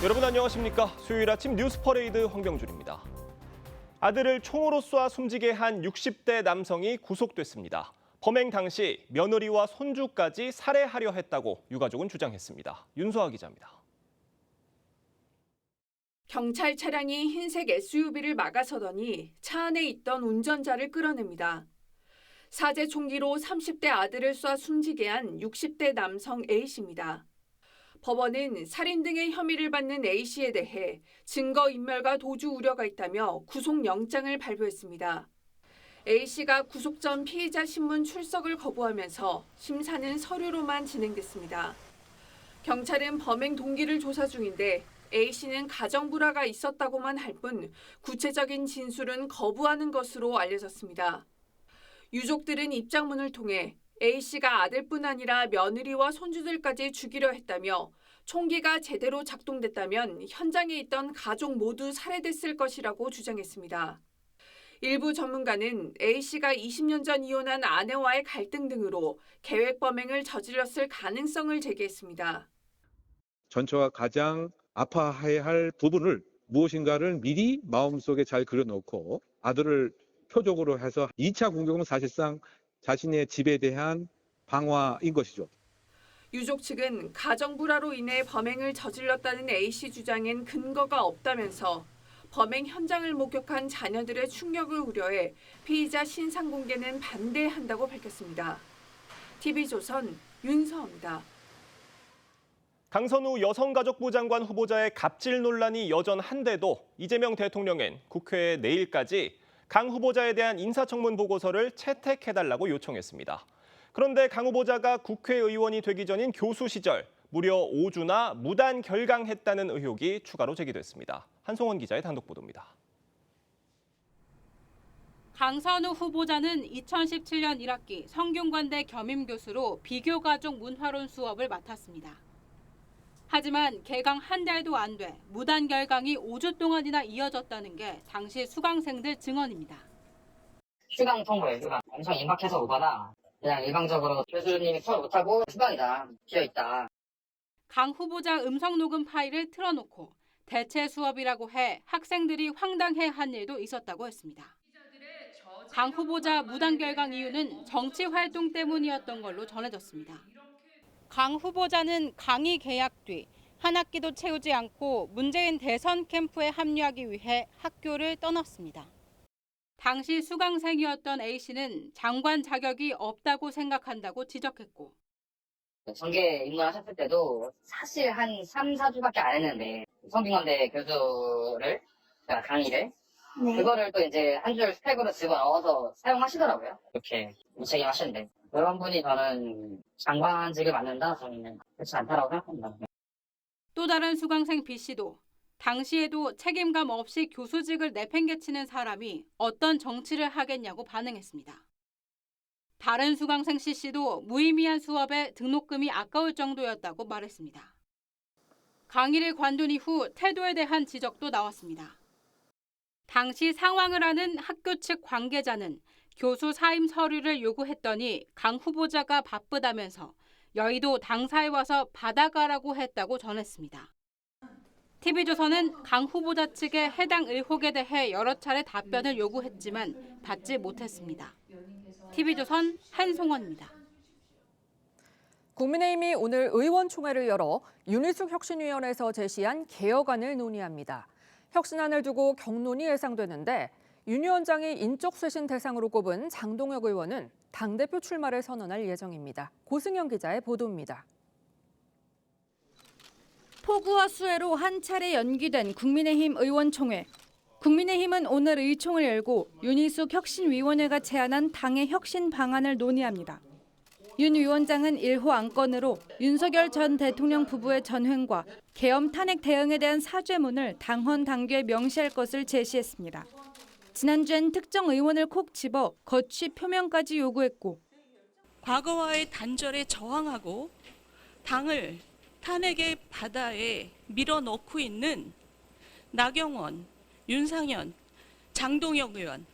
여러분 안녕하십니까? 수요일 아침 뉴스 퍼레이드 황병준입니다. 아들을 총으로 쏴 숨지게 한 60대 남성이 구속됐습니다. 범행 당시 며느리와 손주까지 살해하려 했다고 유가족은 주장했습니다. 윤소아 기자입니다. 경찰 차량이 흰색 SUV를 막아서더니 차 안에 있던 운전자를 끌어냅니다. 사제 총기로 30대 아들을 쏴 숨지게 한 60대 남성 A씨입니다. 법원은 살인 등의 혐의를 받는 A씨에 대해 증거인멸과 도주 우려가 있다며 구속영장을 발부했습니다. A씨가 구속 전 피의자 신문 출석을 거부하면서 심사는 서류로만 진행됐습니다. 경찰은 범행 동기를 조사 중인데 A씨는 가정 불화가 있었다고만 할 뿐 구체적인 진술은 거부하는 것으로 알려졌습니다. 유족들은 입장문을 통해 A씨가 아들뿐 아니라 며느리와 손주들까지 죽이려 했다며 총기가 제대로 작동됐다면 현장에 있던 가족 모두 살해됐을 것이라고 주장했습니다. 일부 전문가는 A씨가 20년 전 이혼한 아내와의 갈등 등으로 계획 범행을 저질렀을 가능성을 제기했습니다. 전처가 가장 아파해야 할 부분을 무엇인가를 미리 마음속에 잘 그려놓고 아들을 표적으로 해서 2차 공격은 사실상 자신의 집에 대한 방화인 것이죠. 유족 측은 가정 불화로 인해 범행을 저질렀다는 A씨 주장엔 근거가 없다면서 범행 현장을 목격한 자녀들의 충격을 우려해 피의자 신상 공개는 반대한다고 밝혔습니다. TV조선 윤서입니다. 강선우 여성가족부 장관 후보자의 갑질 논란이 여전한데도 이재명 대통령은 국회에 내일까지 강 후보자에 대한 인사청문 보고서를 채택해달라고 요청했습니다. 그런데 강 후보자가 국회의원이 되기 전인 교수 시절 무려 5주나 무단 결강했다는 의혹이 추가로 제기됐습니다. 한송원 기자의 단독 보도입니다. 강선우 후보자는 2017년 1학기 성균관대 겸임교수로 비교가족 문화론 수업을 맡았습니다. 하지만 개강 한 달도 안 돼 무단 결강이 5주 동안이나 이어졌다는 게 당시 수강생들 증언입니다. 휴강 통보에 엄청 임박해서 오거나 그냥 일방적으로 교수님이 수업 못하고 휴강이다, 비어있다. 강 후보자 음성 녹음 파일을 틀어놓고 대체 수업이라고 해 학생들이 황당해한 일도 있었다고 했습니다. 강 후보자 무단 결강 이유는 정치 활동 때문이었던 걸로 전해졌습니다. 강 후보자는 강의 개학 뒤 한 학기도 채우지 않고 문재인 대선 캠프에 합류하기 위해 학교를 떠났습니다. 당시 수강생이었던 A씨는 장관 자격이 없다고 생각한다고 지적했고 전개 입문하셨을 때도 사실 한 3, 4주밖에 안 했는데 성균관대 교수를 강의를 그거를 또 이제 한 줄 스펙으로 집어넣어서 사용하시더라고요. 이렇게 무책임하시는데 그런 분이 저는 장관직을 맡는다 저는 그렇지 않다라고 생각합니다. 또 다른 수강생 B씨도 당시에도 책임감 없이 교수직을 내팽개치는 사람이 어떤 정치를 하겠냐고 반응했습니다. 다른 수강생 C씨도 무의미한 수업에 등록금이 아까울 정도였다고 말했습니다. 강의를 관둔 이후 태도에 대한 지적도 나왔습니다. 당시 상황을 아는 학교 측 관계자는 교수 사임 서류를 요구했더니 강 후보자가 바쁘다면서 여의도 당사에 와서 받아가라고 했다고 전했습니다. TV조선은 강 후보자 측의 해당 의혹에 대해 여러 차례 답변을 요구했지만 받지 못했습니다. TV조선 한송원입니다. 국민의힘이 오늘 의원총회를 열어 윤희숙 혁신위원회에서 제시한 개혁안을 논의합니다. 혁신안을 두고 격론이 예상되는데 윤 위원장이 인적 쇄신 대상으로 꼽은 장동혁 의원은 당대표 출마를 선언할 예정입니다. 고승현 기자의 보도입니다. 폭우와 수해로 한 차례 연기된 국민의힘 의원총회. 국민의힘은 오늘 의총을 열고 윤희숙 혁신위원회가 제안한 당의 혁신 방안을 논의합니다. 윤 위원장은 1호 안건으로 윤석열 전 대통령 부부의 전횡과 계엄 탄핵 대응에 대한 사죄문을 당헌 당규에 명시할 것을 제시했습니다. 지난주엔 특정 의원을 콕 집어 거취 표명까지 요구했고 과거와의 단절에 저항하고 당을 탄핵의 바다에 밀어넣고 있는 나경원, 윤상현, 장동혁 의원,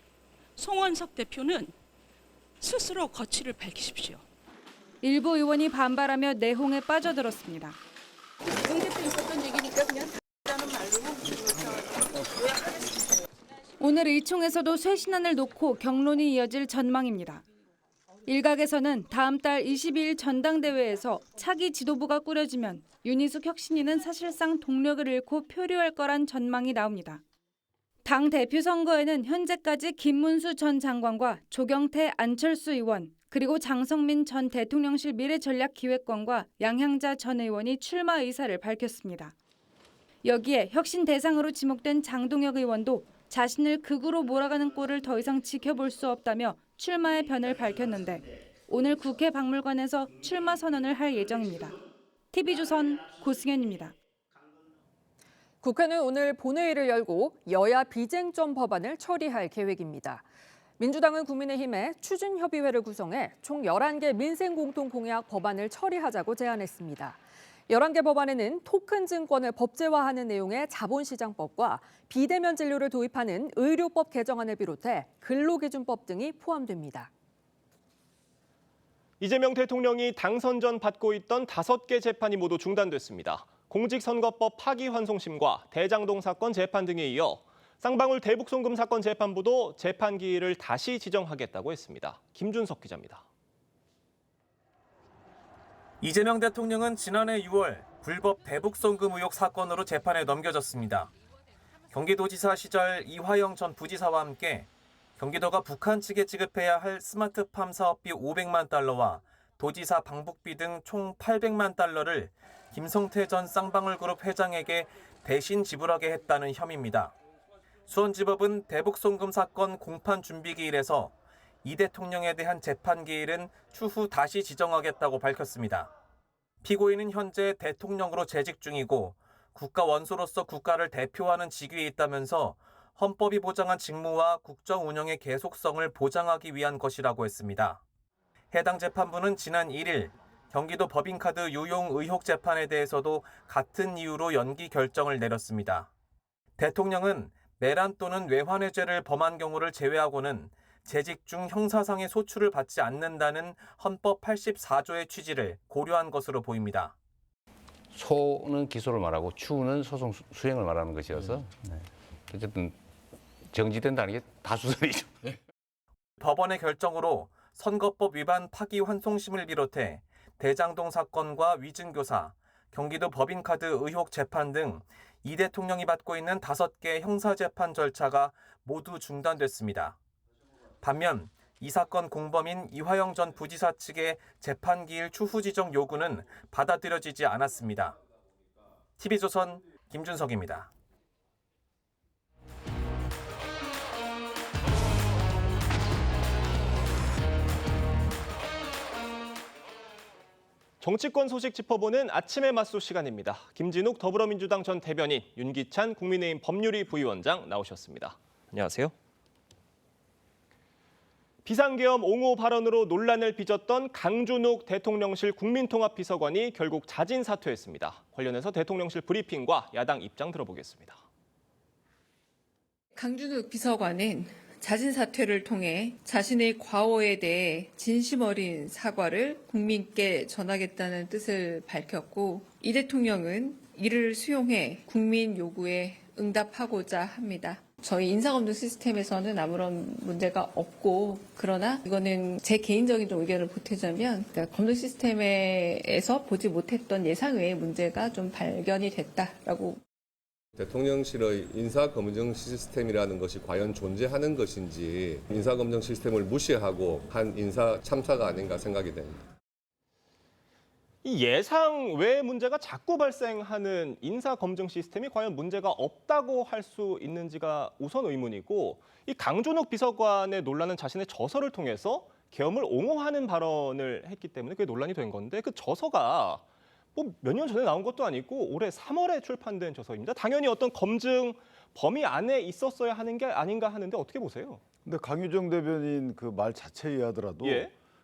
송원석 대표는 스스로 거취를 밝히십시오. 일부 의원이 반발하며 내홍에 빠져들었습니다. 의제도 있었던 얘기니까 그냥 오늘 의총에서도 쇄신안을 놓고 격론이 이어질 전망입니다. 일각에서는 다음 달 22일 전당대회에서 차기 지도부가 꾸려지면 윤희숙 혁신위는 사실상 동력을 잃고 표류할 거란 전망이 나옵니다. 당 대표 선거에는 현재까지 김문수 전 장관과 조경태, 안철수 의원, 그리고 장성민 전 대통령실 미래전략기획관과 양향자 전 의원이 출마 의사를 밝혔습니다. 여기에 혁신 대상으로 지목된 장동혁 의원도 자신을 극으로 몰아가는 꼴을 더 이상 지켜볼 수 없다며 출마의 변을 밝혔는데 오늘 국회 박물관에서 출마 선언을 할 예정입니다. TV조선 고승현입니다. 국회는 오늘 본회의를 열고 여야 비쟁점 법안을 처리할 계획입니다. 민주당은 국민의힘에 추진협의회를 구성해 총 11개 민생공통공약 법안을 처리하자고 제안했습니다. 11개 법안에는 토큰 증권을 법제화하는 내용의 자본시장법과 비대면 진료를 도입하는 의료법 개정안을 비롯해 근로기준법 등이 포함됩니다. 이재명 대통령이 당선 전 받고 있던 5개 재판이 모두 중단됐습니다. 공직선거법 파기환송심과 대장동 사건 재판 등에 이어 쌍방울 대북송금 사건 재판부도 재판 기일을 다시 지정하겠다고 했습니다. 김준석 기자입니다. 이재명 대통령은 지난해 6월 불법 대북송금 의혹 사건으로 재판에 넘겨졌습니다. 경기도지사 시절 이화영 전 부지사와 함께 경기도가 북한 측에 지급해야 할 스마트팜 사업비 500만 달러와 도지사 방북비 등 총 800만 달러를 김성태 전 쌍방울그룹 회장에게 대신 지불하게 했다는 혐의입니다. 수원지법은 대북송금 사건 공판 준비 기일에서 이 대통령에 대한 재판 기일은 추후 다시 지정하겠다고 밝혔습니다. 피고인은 현재 대통령으로 재직 중이고 국가 원수로서 국가를 대표하는 직위에 있다면서 헌법이 보장한 직무와 국정 운영의 계속성을 보장하기 위한 것이라고 했습니다. 해당 재판부는 지난 1일 경기도 법인카드 유용 의혹 재판에 대해서도 같은 이유로 연기 결정을 내렸습니다. 대통령은 내란 또는 외환해죄를 범한 경우를 제외하고는 재직 중 형사상의 소출을 받지 않는다는 헌법 84조의 취지를 고려한 것으로 보입니다. 소는 기소를 말하고 추는 소송 수행을 말하는 것이어서 어쨌든 정지된다는 게 다수설이죠. 법원의 결정으로 선거법 위반 파기환송심을 비롯해 대장동 사건과 위증교사, 경기도 법인카드 의혹 재판 등 이 대통령이 받고 있는 5개 형사재판 절차가 모두 중단됐습니다. 반면 이 사건 공범인 이화영 전 부지사 측의 재판 기일 추후 지정 요구는 받아들여지지 않았습니다. TV조선 김준석입니다. 정치권 소식 짚어보는 아침의 맞소 시간입니다. 김진욱 더불어민주당 전 대변인, 윤기찬 국민의힘 법률위 부위원장 나오셨습니다. 안녕하세요. 비상계엄 옹호 발언으로 논란을 빚었던 강준욱 대통령실 국민통합비서관이 결국 자진 사퇴했습니다. 관련해서 대통령실 브리핑과 야당 입장 들어보겠습니다. 강준욱 비서관은 자진 사퇴를 통해 자신의 과오에 대해 진심 어린 사과를 국민께 전하겠다는 뜻을 밝혔고 이 대통령은 이를 수용해 국민 요구에 응답하고자 합니다. 저희 인사검증 시스템에서는 아무런 문제가 없고 그러나 이거는 제 개인적인 좀 의견을 보태자면 그러니까 검증 시스템에서 보지 못했던 예상 외의 문제가 좀 발견이 됐다라고. 대통령실의 인사검증 시스템이라는 것이 과연 존재하는 것인지 인사검증 시스템을 무시하고 한 인사 참사가 아닌가 생각이 됩니다. 이 예상 외의 문제가 자꾸 발생하는 인사검증 시스템이 과연 문제가 없다고 할 수 있는지가 우선 의문이고 이 강준욱 비서관의 논란은 자신의 저서를 통해서 계엄을 옹호하는 발언을 했기 때문에 그게 논란이 된 건데 그 저서가 뭐 몇 년 전에 나온 것도 아니고 올해 3월에 출판된 저서입니다. 당연히 어떤 검증 범위 안에 있었어야 하는 게 아닌가 하는데 어떻게 보세요? 근데 강유정 대변인 그 말 자체에 의하더라도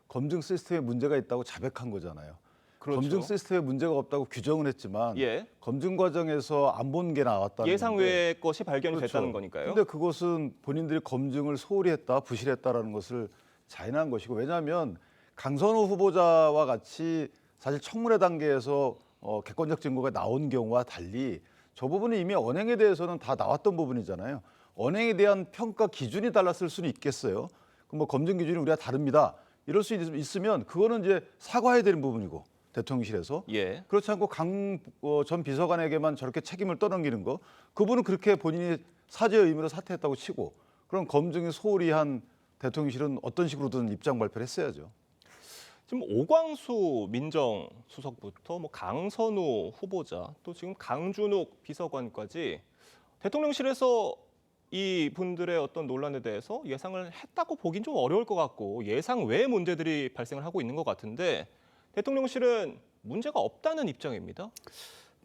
검증 시스템에 문제가 있다고 자백한 거잖아요. 그렇죠. 검증 시스템에 문제가 없다고 규정은 했지만 검증 과정에서 안 본 게 나왔다는 예상 외의 것이 발견이 됐다는 거니까요. 그런데 그것은 본인들이 검증을 소홀히 했다, 부실했다라는 것을 자인한 것이고 왜냐하면 강선호 후보자와 같이 사실 청문회 단계에서 객관적 증거가 나온 경우와 달리 저 부분은 이미 언행에 대해서는 다 나왔던 부분이잖아요. 언행에 대한 평가 기준이 달랐을 수는 있겠어요. 뭐 검증 기준이 우리가 다릅니다. 이럴 수 있으면 그거는 이제 사과해야 되는 부분이고 대통령실에서 예. 그렇지 않고 강 전 비서관에게만 저렇게 책임을 떠넘기는 거 그분은 그렇게 본인이 사죄의 의미로 사퇴했다고 치고 그럼 검증이 소홀히 한 대통령실은 어떤 식으로든 입장 발표를 했어야죠. 지금 오광수 민정수석부터 뭐 강선우 후보자 또 지금 강준욱 비서관까지 대통령실에서 이 분들의 어떤 논란에 대해서 예상을 했다고 보긴 좀 어려울 것 같고 예상 외의 문제들이 발생을 하고 있는 것 같은데 대통령실은 문제가 없다는 입장입니다.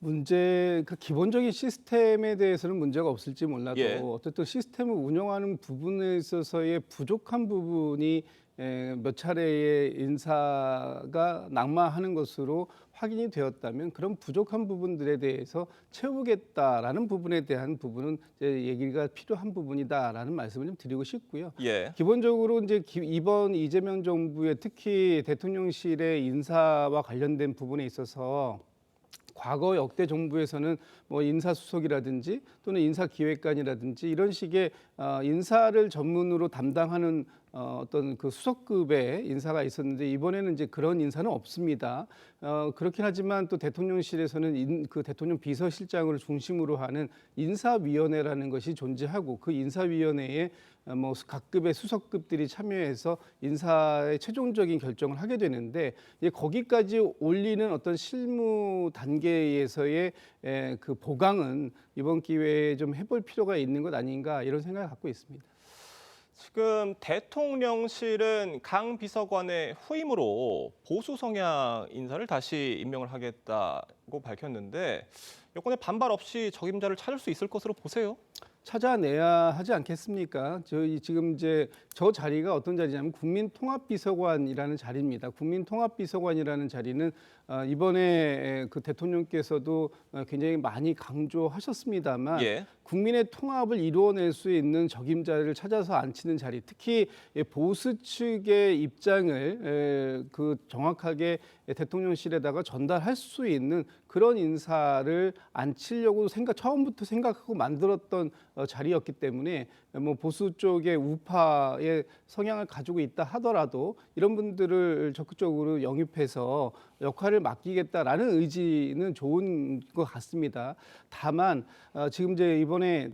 그 기본적인 시스템에 대해서는 문제가 없을지 몰라도 예. 어쨌든 시스템을 운영하는 부분에 있어서의 부족한 부분이 몇 차례의 인사가 낙마하는 것으로 확인이 되었다면 그런 부족한 부분들에 대해서 채우겠다라는 부분에 대한 부분은 이제 얘기가 필요한 부분이다라는 말씀을 좀 드리고 싶고요. 예. 기본적으로 이제 이번 이재명 정부의 특히 대통령실의 인사와 관련된 부분에 있어서 과거 역대 정부에서는 뭐 인사수석이라든지 또는 인사기획관이라든지 이런 식의 인사를 전문으로 담당하는 어떤 그 수석급의 인사가 있었는데 이번에는 이제 그런 인사는 없습니다. 그렇긴 하지만 또 대통령실에서는 그 대통령 비서실장을 중심으로 하는 인사위원회라는 것이 존재하고 그 인사위원회에 뭐 각급의 수석급들이 참여해서 인사의 최종적인 결정을 하게 되는데 이제 거기까지 올리는 어떤 실무 단계에서의 그 보강은 이번 기회에 좀 해볼 필요가 있는 것 아닌가 이런 생각을 갖고 있습니다. 지금 대통령실은 강 비서관의 후임으로 보수 성향 인사를 다시 임명을 하겠다고 밝혔는데 여권의 반발 없이 적임자를 찾을 수 있을 것으로 보세요? 찾아내야 하지 않겠습니까? 저희 지금 이제 저 자리가 어떤 자리냐면 국민통합비서관이라는 자리입니다. 국민통합비서관이라는 자리는 이번에 그 대통령께서도 굉장히 많이 강조하셨습니다만 예. 국민의 통합을 이루어낼 수 있는 적임자를 찾아서 앉히는 자리, 특히 보수 측의 입장을 그 정확하게 대통령실에다가 전달할 수 있는 그런 인사를 앉히려고 처음부터 생각하고 만들었던 자리였기 때문에 뭐 보수 쪽의 우파의 성향을 가지고 있다 하더라도 이런 분들을 적극적으로 영입해서 역할을 맡기겠다라는 의지는 좋은 것 같습니다. 다만 지금 이제 이번에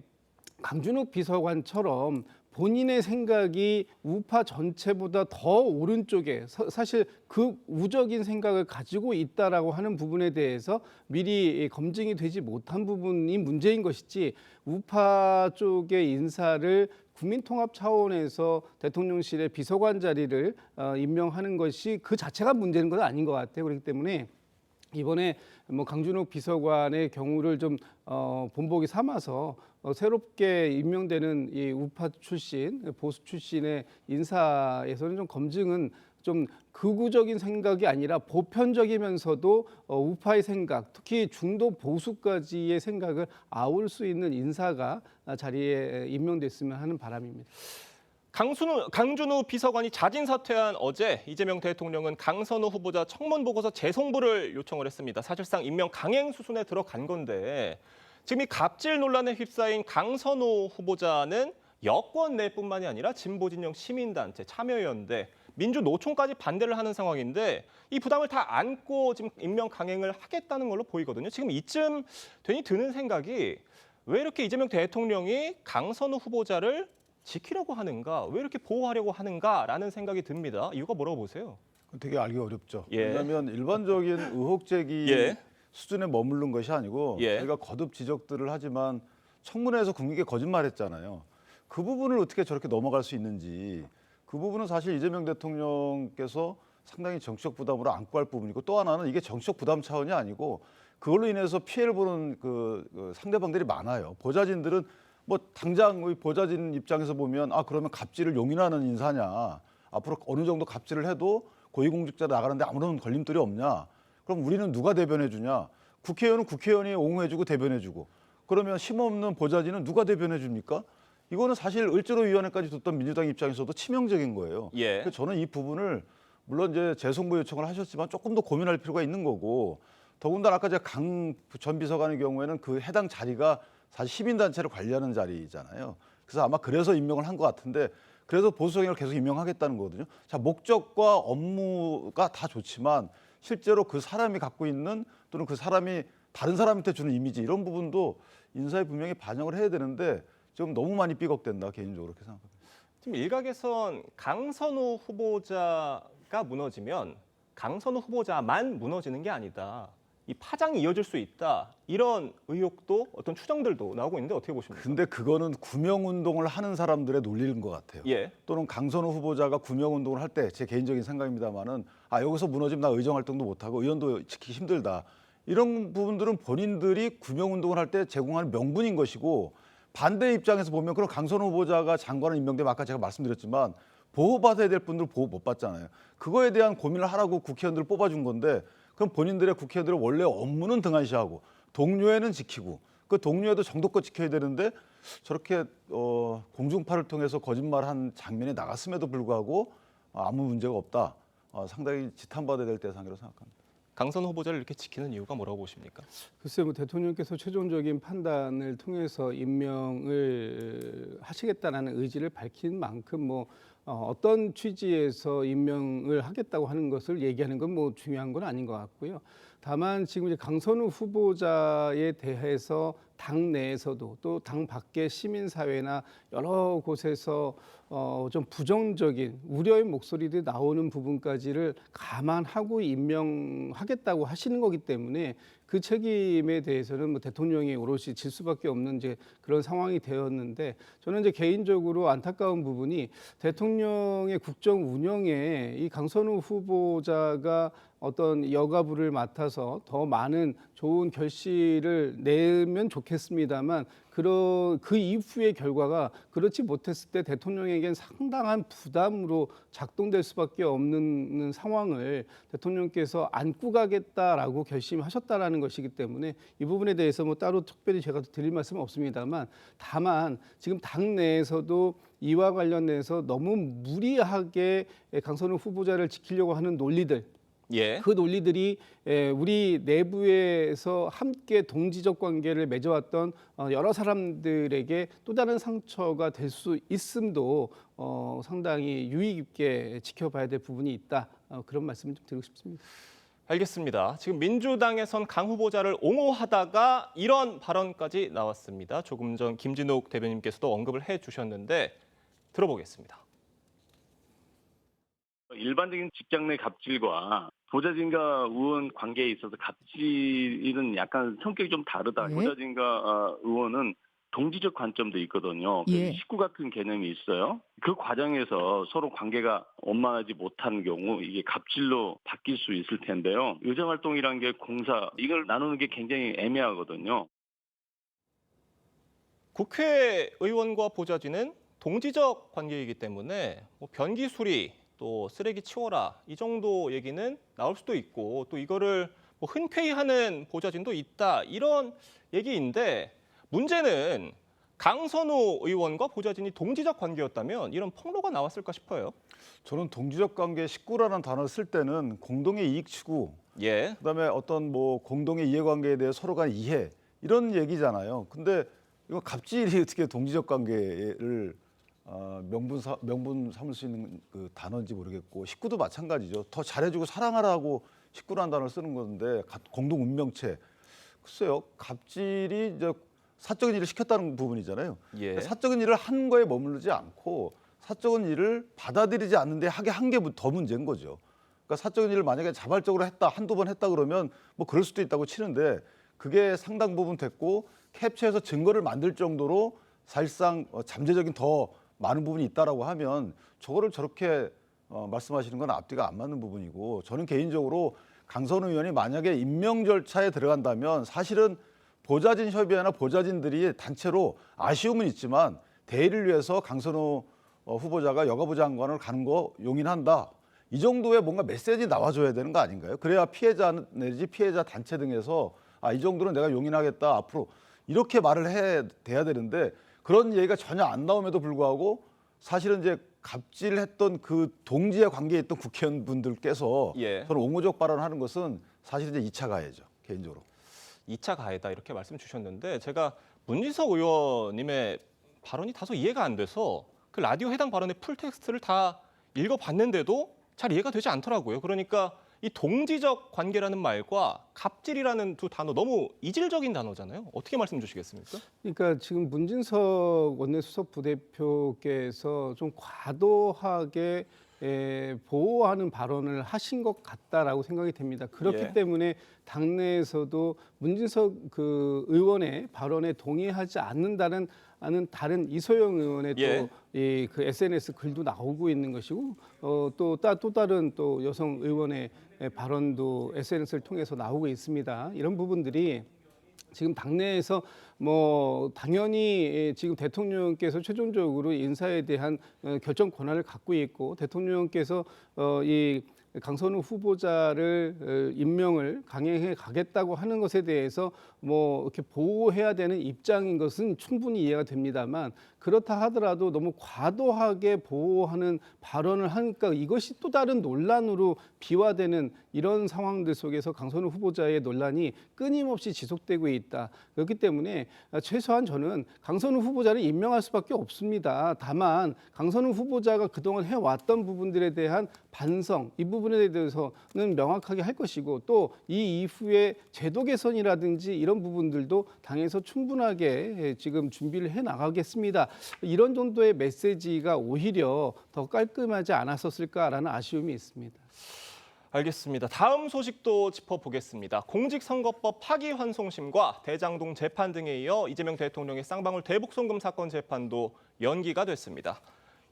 강준욱 비서관처럼 본인의 생각이 우파 전체보다 더 오른쪽에 사실 그 우적인 생각을 가지고 있다라고 하는 부분에 대해서 미리 검증이 되지 못한 부분이 문제인 것이지 우파 쪽의 인사를 국민통합 차원에서 대통령실의 비서관 자리를 임명하는 것이 그 자체가 문제는 건 아닌 것 같아요. 그렇기 때문에 이번에 뭐 강준욱 비서관의 경우를 좀 본보기 삼아서 새롭게 임명되는 이 우파 출신, 보수 출신의 인사에서는 좀 검증은 좀 극우적인 생각이 아니라 보편적이면서도 우파의 생각, 특히 중도 보수까지의 생각을 아울 수 있는 인사가 자리에 임명됐으면 하는 바람입니다. 강준우 비서관이 자진 사퇴한 어제 이재명 대통령은 강선우 후보자 청문 보고서 재송부를 요청을 했습니다. 사실상 임명 강행 수순에 들어간 건데 지금 이 갑질 논란에 휩싸인 강선우 후보자는 여권 내뿐만이 아니라 진보진영 시민단체, 참여연대, 민주노총까지 반대를 하는 상황인데 이 부담을 다 안고 지금 임명 강행을 하겠다는 걸로 보이거든요. 지금 이쯤 되니 드는 생각이 왜 이렇게 이재명 대통령이 강선우 후보자를 지키려고 하는가, 왜 이렇게 보호하려고 하는가라는 생각이 듭니다. 이유가 뭐라고 보세요? 되게 알기 어렵죠. 예. 왜냐하면 일반적인 의혹 제기 예. 수준에 머무른 것이 아니고 예. 저희가 거듭 지적들을 하지만 청문회에서 국민께 거짓말했잖아요. 그 부분을 어떻게 저렇게 넘어갈 수 있는지 그 부분은 사실 이재명 대통령께서 상당히 정치적 부담으로 안고 할 부분이고 또 하나는 이게 정치적 부담 차원이 아니고 그걸로 인해서 피해를 보는 그 상대방들이 많아요. 보좌진들은 뭐 당장 우리 보좌진 입장에서 보면 그러면 갑질을 용인하는 인사냐 앞으로 어느 정도 갑질을 해도 고위공직자 나가는데 아무런 걸림돌이 없냐 그럼 우리는 누가 대변해 주냐 국회의원은 국회의원이 옹호해주고 대변해주고 그러면 힘없는 보좌진은 누가 대변해 줍니까? 이거는 사실 을지로위원회까지 뒀던 민주당 입장에서도 치명적인 거예요. 예. 그래서 저는 이 부분을 물론 이제 재송부 요청을 하셨지만 조금 더 고민할 필요가 있는 거고 더군다나 아까 제가 강 전 비서관의 경우에는 그 해당 자리가 사실 시민단체를 관리하는 자리잖아요. 그래서 아마 그래서 임명을 한 것 같은데 그래서 보수성향을 계속 임명하겠다는 거거든요. 자, 목적과 업무가 다 좋지만 실제로 그 사람이 갖고 있는 또는 그 사람이 다른 사람한테 주는 이미지 이런 부분도 인사에 분명히 반영을 해야 되는데 좀 너무 많이 삐걱된다 개인적으로 그렇게 생각합니다. 지금 일각에선 강선우 후보자가 무너지면 강선우 후보자만 무너지는 게 아니다. 이 파장이 이어질 수 있다. 이런 의혹도 어떤 추정들도 나오고 있는데 어떻게 보십니까? 근데 그거는 구명운동을 하는 사람들의 논리인 것 같아요. 예. 또는 강선우 후보자가 구명운동을 할 때 제 개인적인 생각입니다만은 여기서 무너지면 나 의정활동도 못하고 의원도 지키기 힘들다. 이런 부분들은 본인들이 구명운동을 할 때 제공하는 명분인 것이고 반대 입장에서 보면 그럼 강선우 후보자가 장관을 임명되면 아까 제가 말씀드렸지만 보호받아야 될 분들 보호 못 받잖아요. 그거에 대한 고민을 하라고 국회의원들을 뽑아준 건데 그럼 본인들의 국회의원들의 원래 업무는 등한시하고 동료애는 지키고 그 동료애도 정도껏 지켜야 되는데 저렇게 공중파를 통해서 거짓말한 장면이 나갔음에도 불구하고 아무 문제가 없다. 상당히 지탄받아야 될 대상이라고 생각합니다. 강선우 후보자를 이렇게 지키는 이유가 뭐라고 보십니까? 글쎄요, 대통령께서 최종적인 판단을 통해서 임명을 하시겠다는 의지를 밝힌 만큼 어떤 취지에서 임명을 하겠다고 하는 것을 얘기하는 건 중요한 건 아닌 것 같고요. 다만 지금 이제 강선우 후보자에 대해서 당 내에서도 또 당 밖의 시민사회나 여러 곳에서 좀 부정적인 우려의 목소리들이 나오는 부분까지를 감안하고 임명하겠다고 하시는 거기 때문에 그 책임에 대해서는 대통령이 오롯이 질 수밖에 없는 이제 그런 상황이 되었는데 저는 이제 개인적으로 안타까운 부분이 대통령의 국정 운영에 이 강선우 후보자가 어떤 여가부를 맡아서 더 많은 좋은 결실을 내면 좋겠습니다만 그 이후의 결과가 그렇지 못했을 때 대통령에겐 상당한 부담으로 작동될 수밖에 없는 상황을 대통령께서 안고 가겠다라고 결심하셨다라는 것이기 때문에 이 부분에 대해서 따로 특별히 제가 드릴 말씀은 없습니다만 다만 지금 당 내에서도 이와 관련해서 너무 무리하게 강선우 후보자를 지키려고 하는 논리들 예. 그 논리들이 우리 내부에서 함께 동지적 관계를 맺어왔던 여러 사람들에게 또 다른 상처가 될 수 있음도 상당히 유의 깊게 지켜봐야 될 부분이 있다. 그런 말씀을 좀 드리고 싶습니다. 알겠습니다. 지금 민주당에선 강 후보자를 옹호하다가 이런 발언까지 나왔습니다. 조금 전 김진욱 대변인께서도 언급을 해주셨는데 들어보겠습니다. 일반적인 직장 내 갑질과 보좌진과 의원 관계에 있어서 갑질은 약간 성격이 좀 다르다. 예? 보좌진과 의원은 동지적 관점도 있거든요. 예. 식구 같은 개념이 있어요. 그 과정에서 서로 관계가 원만하지 못한 경우 이게 갑질로 바뀔 수 있을 텐데요. 의정활동이라는 게 공사, 이걸 나누는 게 굉장히 애매하거든요. 국회의원과 보좌진은 동지적 관계이기 때문에 변기 수리, 또 쓰레기 치워라 이 정도 얘기는 나올 수도 있고 또 이거를 흔쾌히 하는 보좌진도 있다 이런 얘기인데 문제는 강선우 의원과 보좌진이 동지적 관계였다면 이런 폭로가 나왔을까 싶어요. 저는 동지적 관계 식구라는 단어를 쓸 때는 공동의 이익 추구, 예. 그다음에 어떤 공동의 이해관계에 대해 서로 간 이해 이런 얘기잖아요. 근데 이거 갑질이 어떻게 동지적 관계를 명분 삼을 수 있는 그 단어인지 모르겠고 식구도 마찬가지죠. 더 잘해주고 사랑하라고 식구라는 단어를 쓰는 건데 공동 운명체. 글쎄요. 갑질이 이제 사적인 일을 시켰다는 부분이잖아요. 예. 사적인 일을 한 거에 머무르지 않고 사적인 일을 받아들이지 않는데 하게 한 게 더 문제인 거죠. 그러니까 사적인 일을 만약에 자발적으로 했다, 한두 번 했다 그러면 그럴 수도 있다고 치는데 그게 상당 부분 됐고 캡처해서 증거를 만들 정도로 사실상 잠재적인 더 많은 부분이 있다라고 하면 저거를 저렇게 말씀하시는 건 앞뒤가 안 맞는 부분이고 저는 개인적으로 강선우 의원이 만약에 임명 절차에 들어간다면 사실은 보좌진 협의회나 보좌진들이 단체로 아쉬움은 있지만 대의를 위해서 강선우 후보자가 여가부 장관을 가는 거 용인한다. 이 정도의 뭔가 메시지 나와줘야 되는 거 아닌가요? 그래야 피해자 내지 피해자 단체 등에서 이 정도는 내가 용인하겠다 앞으로 이렇게 말을 돼야 되는데 그런 얘기가 전혀 안 나옴에도 불구하고 사실은 이제 갑질했던 그 동지의 관계에 있던 국회의원분들께서 예. 저는 옹호적 발언을 하는 것은 사실 이제 2차 가해죠. 개인적으로. 2차 가해다 이렇게 말씀 주셨는데 제가 문진석 의원님의 발언이 다소 이해가 안 돼서 그 라디오 해당 발언의 풀텍스트를 다 읽어봤는데도 잘 이해가 되지 않더라고요. 그러니까 이 동지적 관계라는 말과 갑질이라는 두 단어 너무 이질적인 단어잖아요. 어떻게 말씀 주시겠습니까? 그러니까 지금 문진석 원내수석 부대표께서 좀 과도하게 보호하는 발언을 하신 것 같다라고 생각이 됩니다. 그렇기 예. 때문에 당내에서도 문진석 그 의원의 발언에 동의하지 않는다는 다른 이소영 의원의 예. 또 그 SNS 글도 나오고 있는 것이고 또 다른 또 여성 의원의 발언도 SNS를 통해서 나오고 있습니다. 이런 부분들이 지금 당내에서 뭐 당연히 지금 대통령께서 최종적으로 인사에 대한 결정 권한을 갖고 있고 대통령께서 이 강선우 후보자를 임명을 강행해 가겠다고 하는 것에 대해서 뭐 이렇게 보호해야 되는 입장인 것은 충분히 이해가 됩니다만 그렇다 하더라도 너무 과도하게 보호하는 발언을 하니까 이것이 또 다른 논란으로 비화되는 이런 상황들 속에서 강선우 후보자의 논란이 끊임없이 지속되고 있다. 그렇기 때문에 최소한 저는 강선우 후보자를 임명할 수밖에 없습니다. 다만 강선우 후보자가 그동안 해왔던 부분들에 대한 반성, 이 부분에 대해서는 명확하게 할 것이고 또 이 이후에 제도 개선이라든지 이런 부분들도 당에서 충분하게 지금 준비를 해 나가겠습니다. 이런 정도의 메시지가 오히려 더 깔끔하지 않았었을까라는 아쉬움이 있습니다. 알겠습니다. 다음 소식도 짚어보겠습니다. 공직선거법 파기환송심과 대장동 재판 등에 이어 이재명 대통령의 쌍방울 대북송금 사건 재판도 연기가 됐습니다.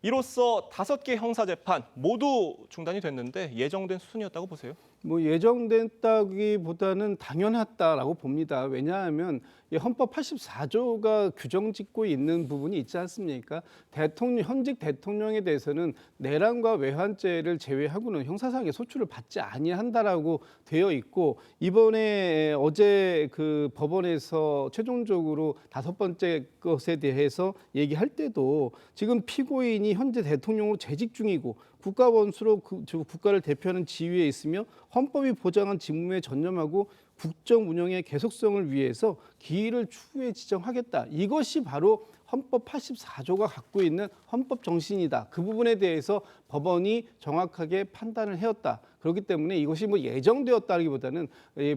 이로써 5개 형사재판 모두 중단이 됐는데 예정된 수순이었다고 보세요? 뭐 예정됐다기보다는 당연했다라고 봅니다. 왜냐하면 이 헌법 84조가 규정짓고 있는 부분이 있지 않습니까? 현직 대통령에 대해서는 내란과 외환죄를 제외하고는 형사상의 소출을 받지 아니한다라고 되어 있고 이번에 어제 그 법원에서 최종적으로 5번째 것에 대해서 얘기할 때도 지금 피고인이 현재 대통령으로 재직 중이고 국가 원수로 국가를 대표하는 지위에 있으며 헌법이 보장한 직무에 전념하고 국정 운영의 계속성을 위해서 기일을 추후에 지정하겠다. 이것이 바로 헌법 84조가 갖고 있는 헌법 정신이다. 그 부분에 대해서 법원이 정확하게 판단을 해왔다. 그렇기 때문에 이것이 뭐 예정되었다기보다는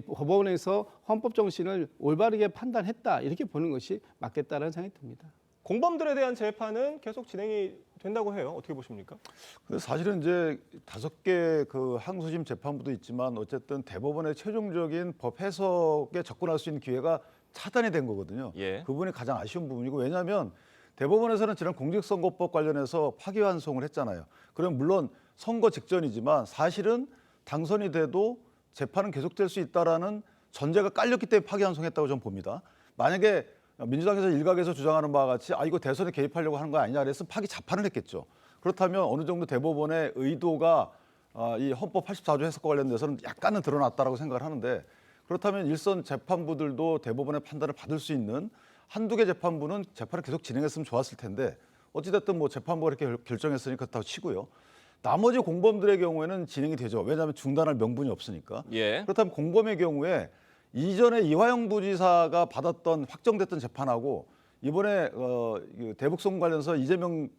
법원에서 헌법 정신을 올바르게 판단했다. 이렇게 보는 것이 맞겠다라는 생각이 듭니다. 공범들에 대한 재판은 계속 진행이 된다고 해요. 어떻게 보십니까? 근데 사실은 이제 5개 그 항소심 재판부도 있지만 어쨌든 대법원의 최종적인 법 해석에 접근할 수 있는 기회가 차단이 된 거거든요. 예. 그 부분이 가장 아쉬운 부분이고 왜냐하면 대법원에서는 지난 공직선거법 관련해서 파기환송을 했잖아요. 그럼 물론 선거 직전이지만 사실은 당선이 돼도 재판은 계속될 수 있다라는 전제가 깔렸기 때문에 파기환송했다고 저는 봅니다. 만약에 민주당에서 일각에서 주장하는 바와 같이 이거 대선에 개입하려고 하는 거 아니냐 그래서 파기 자판을 했겠죠. 그렇다면 어느 정도 대법원의 의도가 이 헌법 84조 해석과 관련돼서는 약간은 드러났다라고 생각을 하는데 그렇다면 일선 재판부들도 대법원의 판단을 받을 수 있는 한두 개 재판부는 재판을 계속 진행했으면 좋았을 텐데 어찌됐든 뭐 재판부가 이렇게 결정했으니 그렇다고 치고요. 나머지 공범들의 경우에는 진행이 되죠. 왜냐하면 중단할 명분이 없으니까. 예. 그렇다면 공범의 경우에 이전에 이화영 부지사가 받았던 확정됐던 재판하고 이번에 대북송 관련해서 이재명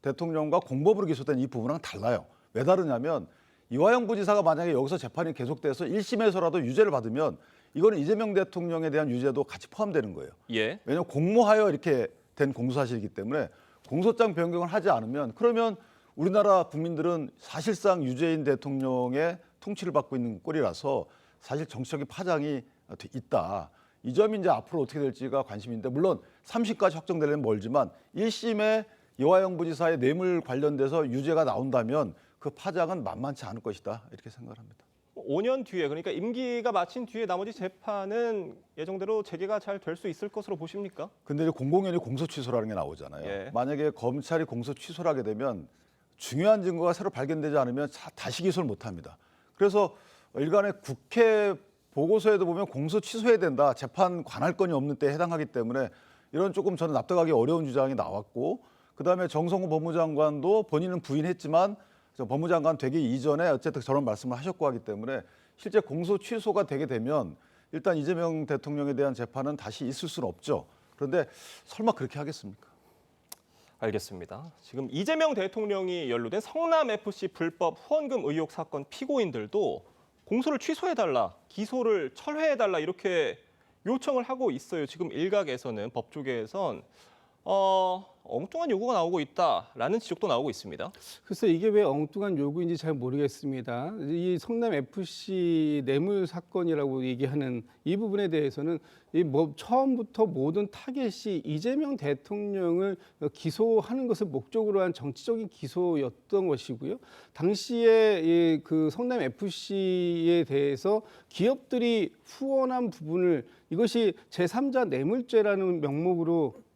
대통령과 공범으로 기소된 이 부분은 달라요. 왜 다르냐면 이화영 부지사가 만약에 여기서 재판이 계속돼서 1심에서라도 유죄를 받으면 이거는 이재명 대통령에 대한 유죄도 같이 포함되는 거예요. 예. 왜냐하면 공모하여 이렇게 된 공소사실이기 때문에 공소장 변경을 하지 않으면 그러면 우리나라 국민들은 사실상 유죄인 대통령의 통치를 받고 있는 꼴이라서 사실 정치적인 파장이 있다. 이 점이 이제 앞으로 어떻게 될지가 관심인데 물론 3심까지 확정되려면 멀지만 1심에 이화영 부지사의 뇌물 관련돼서 유죄가 나온다면 그 파장은 만만치 않을 것이다. 이렇게 생각을 합니다. 5년 뒤에 그러니까 임기가 마친 뒤에 나머지 재판은 예정대로 재개가 잘 될 수 있을 것으로 보십니까? 근데 이제 공공연히 공소 취소라는 게 나오잖아요. 예. 만약에 검찰이 공소 취소를 하게 되면 중요한 증거가 새로 발견되지 않으면 다시 기소를 못 합니다. 그래서 일간의 국회 보고서에도 보면 공소 취소해야 된다. 재판 관할 건이 없는 때에 해당하기 때문에 이런 조금 저는 납득하기 어려운 주장이 나왔고 그다음에 정성호 법무장관도 본인은 부인했지만 법무장관 되기 이전에 어쨌든 저런 말씀을 하셨고 하기 때문에 실제 공소 취소가 되게 되면 일단 이재명 대통령에 대한 재판은 다시 있을 수는 없죠. 그런데 설마 그렇게 하겠습니까? 알겠습니다. 지금 이재명 대통령이 연루된 성남FC 불법 후원금 의혹 사건 피고인들도 공소를 취소해달라, 기소를 철회해달라 이렇게 요청을 하고 있어요. 지금 일각에서는, 법조계에선 엉뚱한 요구가 나오고 있다라는 지적도 나오고 있습니다. 글쎄 이게 왜 엉뚱한 요구인지 잘 모르겠습니다. 이 성남 FC 뇌물 사건이라고 얘기하는 이 부분에 대해서는 처음부터 모든 타겟이 이재명 대통령을 기소하는 것을 목적으로 한 정치적인 기소였던 것이고요. 당시에 그 성남 FC에 대해서 기업들이 후원한 부분을 이것이 제3자 뇌물죄라는 명목으로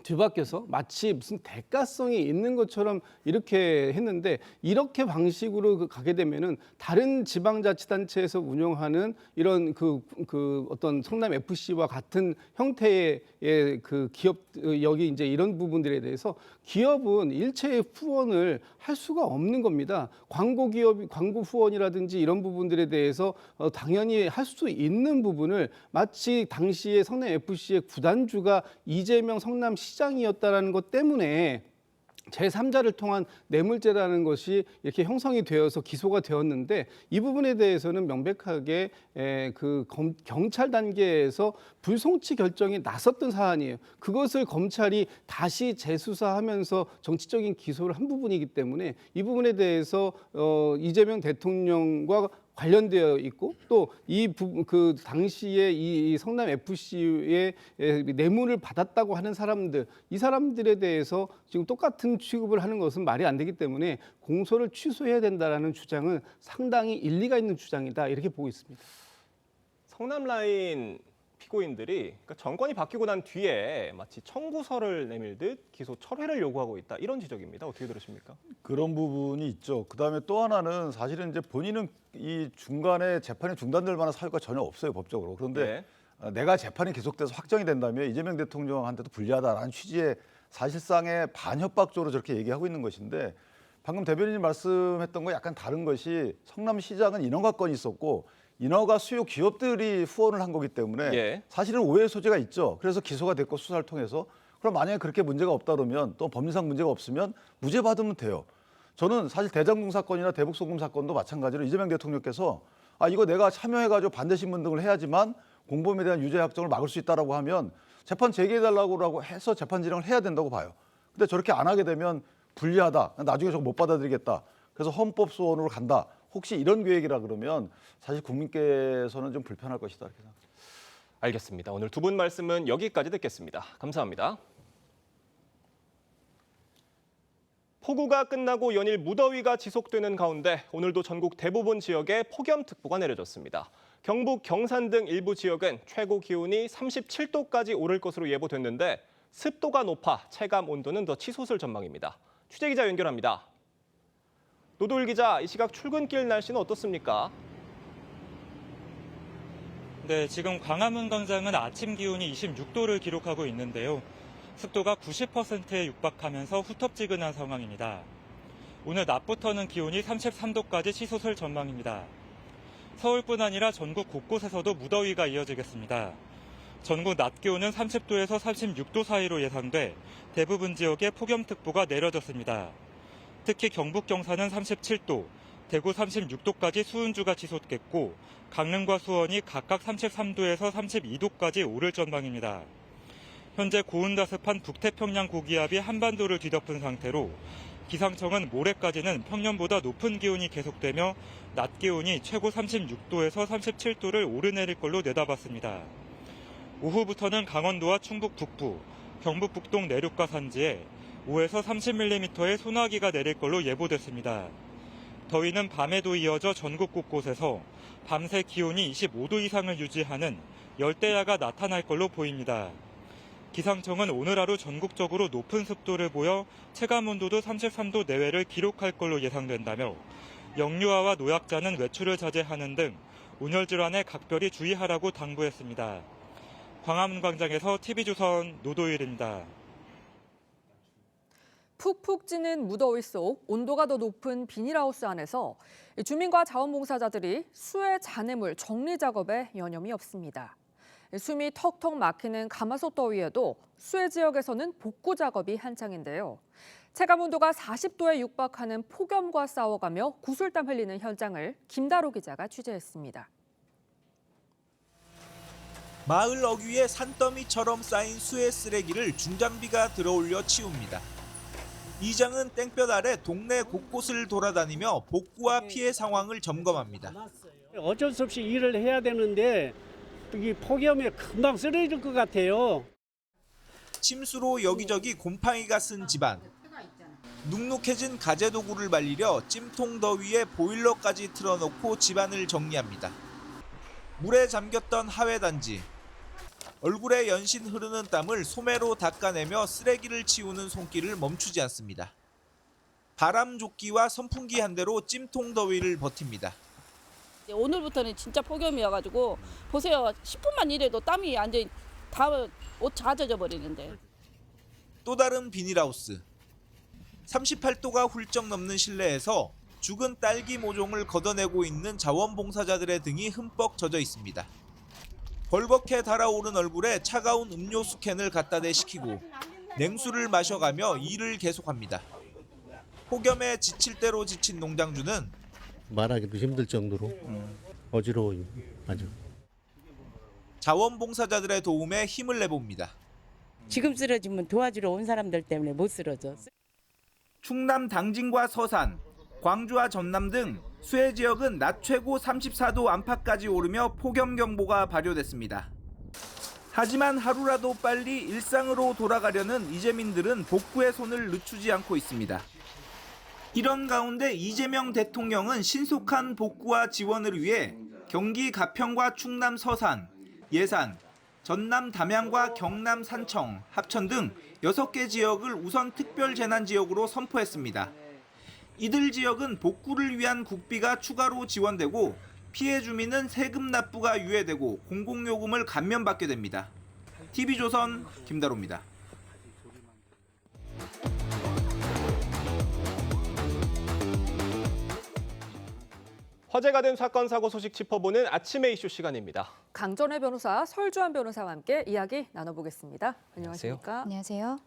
뒤바뀌어서 마치 무슨 대가성이 있는 것처럼 이렇게 했는데, 이렇게 방식으로 가게 되면은 다른 지방자치단체에서 운영하는 이런 그 어떤 성남 FC와 같은 형태의 그 기업, 여기 이제 이런 부분들에 대해서 기업은 일체의 후원을 할 수가 없는 겁니다. 광고 후원이라든지 이런 부분들에 대해서 당연히 할 수 있는 부분을 마치 당시에 성남 FC의 구단주가 이재명 성남시장이었다라는 것 때문에 제3자를 통한 뇌물죄라는 것이 이렇게 형성이 되어서 기소가 되었는데, 이 부분에 대해서는 명백하게 경찰 단계에서 불송치 결정이 났었던 사안이에요. 그것을 검찰이 다시 재수사하면서 정치적인 기소를 한 부분이기 때문에 이 부분에 대해서 이재명 대통령과 관련되어 있고, 또 그 당시에 이 성남 FC의 뇌물을 받았다고 하는 사람들, 이 사람들에 대해서 지금 똑같은 취급을 하는 것은 말이 안 되기 때문에 공소를 취소해야 된다라는 주장은 상당히 일리가 있는 주장이다, 이렇게 보고 있습니다. 성남 라인 피고인들이 그러니까 정권이 바뀌고 난 뒤에 마치 청구서를 내밀듯 기소 철회를 요구하고 있다, 이런 지적입니다. 어떻게 들으십니까? 그런 부분이 있죠. 그다음에 또 하나는 사실은 이제 본인은 이 중간에 재판이 중단될 만한 사유가 전혀 없어요, 법적으로. 그런데 내가 재판이 계속돼서 확정이 된다면 이재명 대통령한테도 불리하다라는 취지의 사실상의 반협박적으로 저렇게 얘기하고 있는 것인데, 방금 대변인이 말씀했던 거 약간 다른 것이, 성남시장은 인허가 건이 있었고 인허가 수요 기업들이 후원을 한 거기 때문에 사실은 오해의 소지가 있죠. 그래서 기소가 됐고 수사를 통해서, 그럼 만약에 그렇게 문제가 없다 그러면, 또 법리상 문제가 없으면 무죄 받으면 돼요. 저는 사실 대장동 사건이나 대북송금 사건도 마찬가지로 이재명 대통령께서 이거 내가 참여해가지고 반대 신문 등을 해야지만 공범에 대한 유죄 확정을 막을 수 있다라고 하면 재판 재개해달라고 해서 재판 진행을 해야 된다고 봐요. 근데 저렇게 안 하게 되면 불리하다, 나중에 저거 못 받아들이겠다, 그래서 헌법 소원으로 간다, 혹시 이런 계획이라 그러면 사실 국민께서는 좀 불편할 것이다, 이렇게 생각합니다. 알겠습니다. 오늘 두 분 말씀은 여기까지 듣겠습니다. 감사합니다. 폭우가 끝나고 연일 무더위가 지속되는 가운데 오늘도 전국 대부분 지역에 폭염특보가 내려졌습니다. 경북, 경산 등 일부 지역은 최고 기온이 37도까지 오를 것으로 예보됐는데 습도가 높아 체감 온도는 더 치솟을 전망입니다. 취재기자 연결합니다. 노도일 기자, 이 시각 출근길 날씨는 어떻습니까? 네, 지금 광화문 광장은 아침 기온이 26도를 기록하고 있는데요. 습도가 90%에 육박하면서 후텁지근한 상황입니다. 오늘 낮부터는 기온이 33도까지 치솟을 전망입니다. 서울뿐 아니라 전국 곳곳에서도 무더위가 이어지겠습니다. 전국 낮 기온은 30도에서 36도 사이로 예상돼 대부분 지역에 폭염특보가 내려졌습니다. 특히 경북 경산은 37도, 대구 36도까지 수은주가 치솟겠고, 강릉과 수원이 각각 33도에서 32도까지 오를 전망입니다. 현재 고온다습한 북태평양 고기압이 한반도를 뒤덮은 상태로 기상청은 모레까지는 평년보다 높은 기온이 계속되며 낮 기온이 최고 36도에서 37도를 오르내릴 걸로 내다봤습니다. 오후부터는 강원도와 충북 북부, 경북 북동 내륙과 산지에 5에서 30mm의 소나기가 내릴 걸로 예보됐습니다. 더위는 밤에도 이어져 전국 곳곳에서 밤새 기온이 25도 이상을 유지하는 열대야가 나타날 걸로 보입니다. 기상청은 오늘 하루 전국적으로 높은 습도를 보여 체감온도도 33도 내외를 기록할 걸로 예상된다며 영유아와 노약자는 외출을 자제하는 등 온열질환에 각별히 주의하라고 당부했습니다. 광화문 광장에서 TV조선 노도일입니다. 푹푹 찌는 무더위 속 온도가 더 높은 비닐하우스 안에서 주민과 자원봉사자들이 수해 잔해물 정리 작업에 여념이 없습니다. 숨이 턱턱 막히는 가마솥 더위에도 수해 지역에서는 복구 작업이 한창인데요. 체감 온도가 40도에 육박하는 폭염과 싸워가며 구슬땀 흘리는 현장을 김다로 기자가 취재했습니다. 마을 어귀에 산더미처럼 쌓인 수해 쓰레기를 중장비가 들어올려 치웁니다. 이장은 땡볕 아래 동네 곳곳을 돌아다니며 복구와 피해 상황을 점검합니다. 어쩔 수 없이 일을 해야 되는데 이 폭염에 금방 쓰러질 것 같아요. 침수로 여기저기 곰팡이가 쓴 집안. 눅눅해진 가재도구를 말리려 찜통 더위에 보일러까지 틀어놓고 집안을 정리합니다. 물에 잠겼던 하회단지. 얼굴에 연신 흐르는 땀을 소매로 닦아내며 쓰레기를 치우는 손길을 멈추지 않습니다. 바람조끼와 선풍기 한 대로 찜통 더위를 버팁니다. 오늘부터는 진짜 폭염이어가지고 보세요. 10분만 일해도 땀이 완전히 다 옷 젖어 버리는데. 또 다른 비닐하우스. 38도가 훌쩍 넘는 실내에서 죽은 딸기 모종을 걷어내고 있는 자원봉사자들의 등이 흠뻑 젖어 있습니다. 벌겋게 달아오른 얼굴에 차가운 음료수 캔을 갖다 대시키고 냉수를 마셔가며 일을 계속합니다. 폭염에 지칠 대로 지친 농장주는 말하기도 힘들 정도로 어지러워요. 아주. 자원봉사자들의 도움에 힘을 내봅니다. 지금 쓰러지면 도와주러 온 사람들 때문에 못 쓰러져. 충남 당진과 서산, 광주와 전남 등 수해 지역은 낮 최고 34도 안팎까지 오르며 폭염경보가 발효됐습니다. 하지만 하루라도 빨리 일상으로 돌아가려는 이재민들은 복구의 손을 늦추지 않고 있습니다. 이런 가운데 이재명 대통령은 신속한 복구와 지원을 위해 경기 가평과 충남 서산, 예산, 전남 담양과 경남 산청, 합천 등 6개 지역을 우선 특별재난지역으로 선포했습니다. 이들 지역은 복구를 위한 국비가 추가로 지원되고 피해 주민은 세금 납부가 유예되고 공공요금을 감면받게 됩니다. TV조선 김다로입니다. 화제가 된 사건 사고 소식 짚어보는 아침의 이슈 시간입니다. 강전의 변호사 설주한 변호사와 함께 이야기 나눠보겠습니다. 안녕하십니까? 안녕하세요.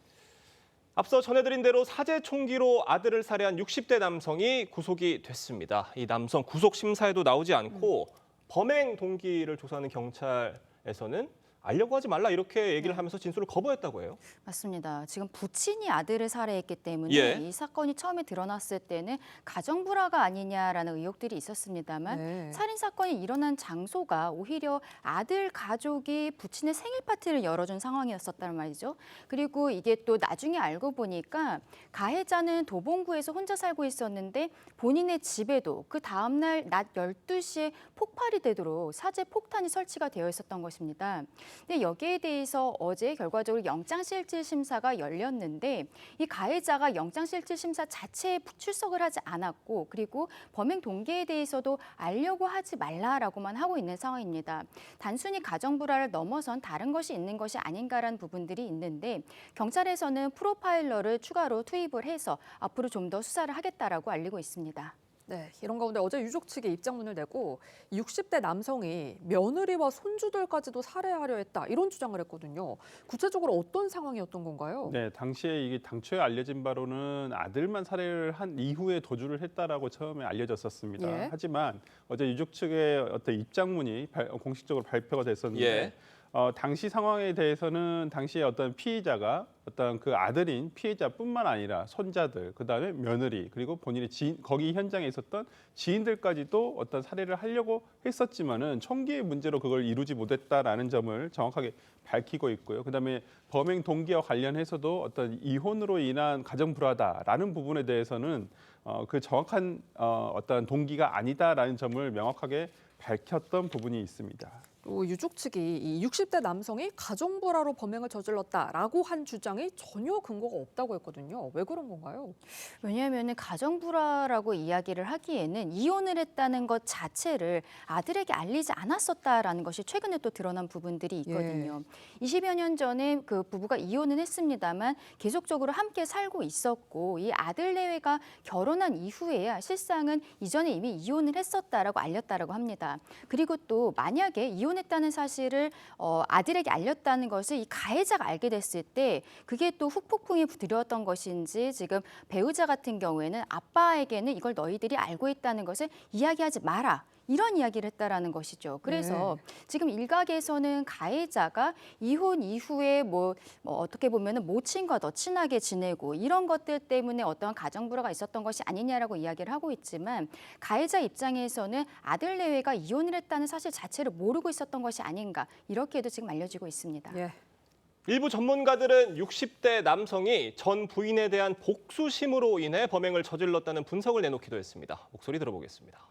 앞서 전해드린 대로 사제 총기로 아들을 살해한 60대 남성이 구속이 됐습니다. 이 남성 구속 심사에도 나오지 않고 범행 동기를 조사하는 경찰에서는 알려고 하지 말라 이렇게 얘기를 하면서 진술을 거부했다고 해요. 맞습니다. 지금 부친이 아들을 살해했기 때문에 예. 이 사건이 처음에 드러났을 때는 가정불화가 아니냐라는 의혹들이 있었습니다만 네. 살인 사건이 일어난 장소가 오히려 아들 가족이 부친의 생일 파티를 열어준 상황이었었단 말이죠. 그리고 이게 또 나중에 알고 보니까 가해자는 도봉구에서 혼자 살고 있었는데 본인의 집에도 그 다음날 낮 12시에 폭발이 되도록 사제 폭탄이 설치가 되어 있었던 것입니다. 근데 여기에 대해서 어제 결과적으로 영장실질 심사가 열렸는데 이 가해자가 영장실질 심사 자체에 출석을 하지 않았고 그리고 범행 동기에 대해서도 알려고 하지 말라라고만 하고 있는 상황입니다. 단순히 가정불화를 넘어선 다른 것이 있는 것이 아닌가라는 부분들이 있는데 경찰에서는 프로파일러를 추가로 투입을 해서 앞으로 좀 더 수사를 하겠다라고 알리고 있습니다. 네, 이런 가운데 어제 유족 측이 입장문을 내고 60대 남성이 며느리와 손주들까지도 살해하려 했다 이런 주장을 했거든요. 구체적으로 어떤 상황이었던 건가요? 네, 당시에 이게 당초에 알려진 바로는 아들만 살해를 한 이후에 도주를 했다라고 처음에 알려졌었습니다. 예. 하지만 어제 유족 측의 어떤 입장문이 공식적으로 발표가 됐었는데 예. 당시 상황에 대해서는 당시에 어떤 피의자가 어떤 그 아들인 피해자뿐만 아니라 손자들, 그다음에 며느리, 그리고 본인의 지인, 거기 현장에 있었던 지인들까지도 어떤 살해를 하려고 했었지만은 총기의 문제로 그걸 이루지 못했다라는 점을 정확하게 밝히고 있고요. 그다음에 범행 동기와 관련해서도 어떤 이혼으로 인한 가정 불화다라는 부분에 대해서는 그 정확한 어떤 동기가 아니다라는 점을 명확하게 밝혔던 부분이 있습니다. 또 유족 측이 이 60대 남성이 가정불화로 범행을 저질렀다라고 한 주장이 전혀 근거가 없다고 했거든요. 왜 그런 건가요? 왜냐하면 가정불화라고 이야기를 하기에는 이혼을 했다는 것 자체를 아들에게 알리지 않았었다라는 것이 최근에 또 드러난 부분들이 있거든요. 20여 년 전에 그 부부가 이혼은 했습니다만 계속적으로 함께 살고 있었고 이 아들 내외가 결혼한 이후에야 실상은 이전에 이미 이혼을 했었다라고 알렸다라고 합니다. 그리고 또 만약에 이혼했다는 사실을 아들에게 알렸다는 것을 이 가해자가 알게 됐을 때 그게 또 후폭풍이 들어왔던 것인지 지금 배우자 같은 경우에는 아빠에게는 이걸 너희들이 알고 있다는 것을 이야기하지 마라. 이런 이야기를 했다라는 것이죠. 그래서 지금 일각에서는 가해자가 이혼 이후에 뭐 어떻게 보면은 모친과 더 친하게 지내고 이런 것들 때문에 어떤 가정불화가 있었던 것이 아니냐라고 이야기를 하고 있지만 가해자 입장에서는 아들 내외가 이혼을 했다는 사실 자체를 모르고 있었던 것이 아닌가 이렇게도 지금 알려지고 있습니다. 일부 전문가들은 60대 남성이 전 부인에 대한 복수심으로 인해 범행을 저질렀다는 분석을 내놓기도 했습니다. 목소리 들어보겠습니다.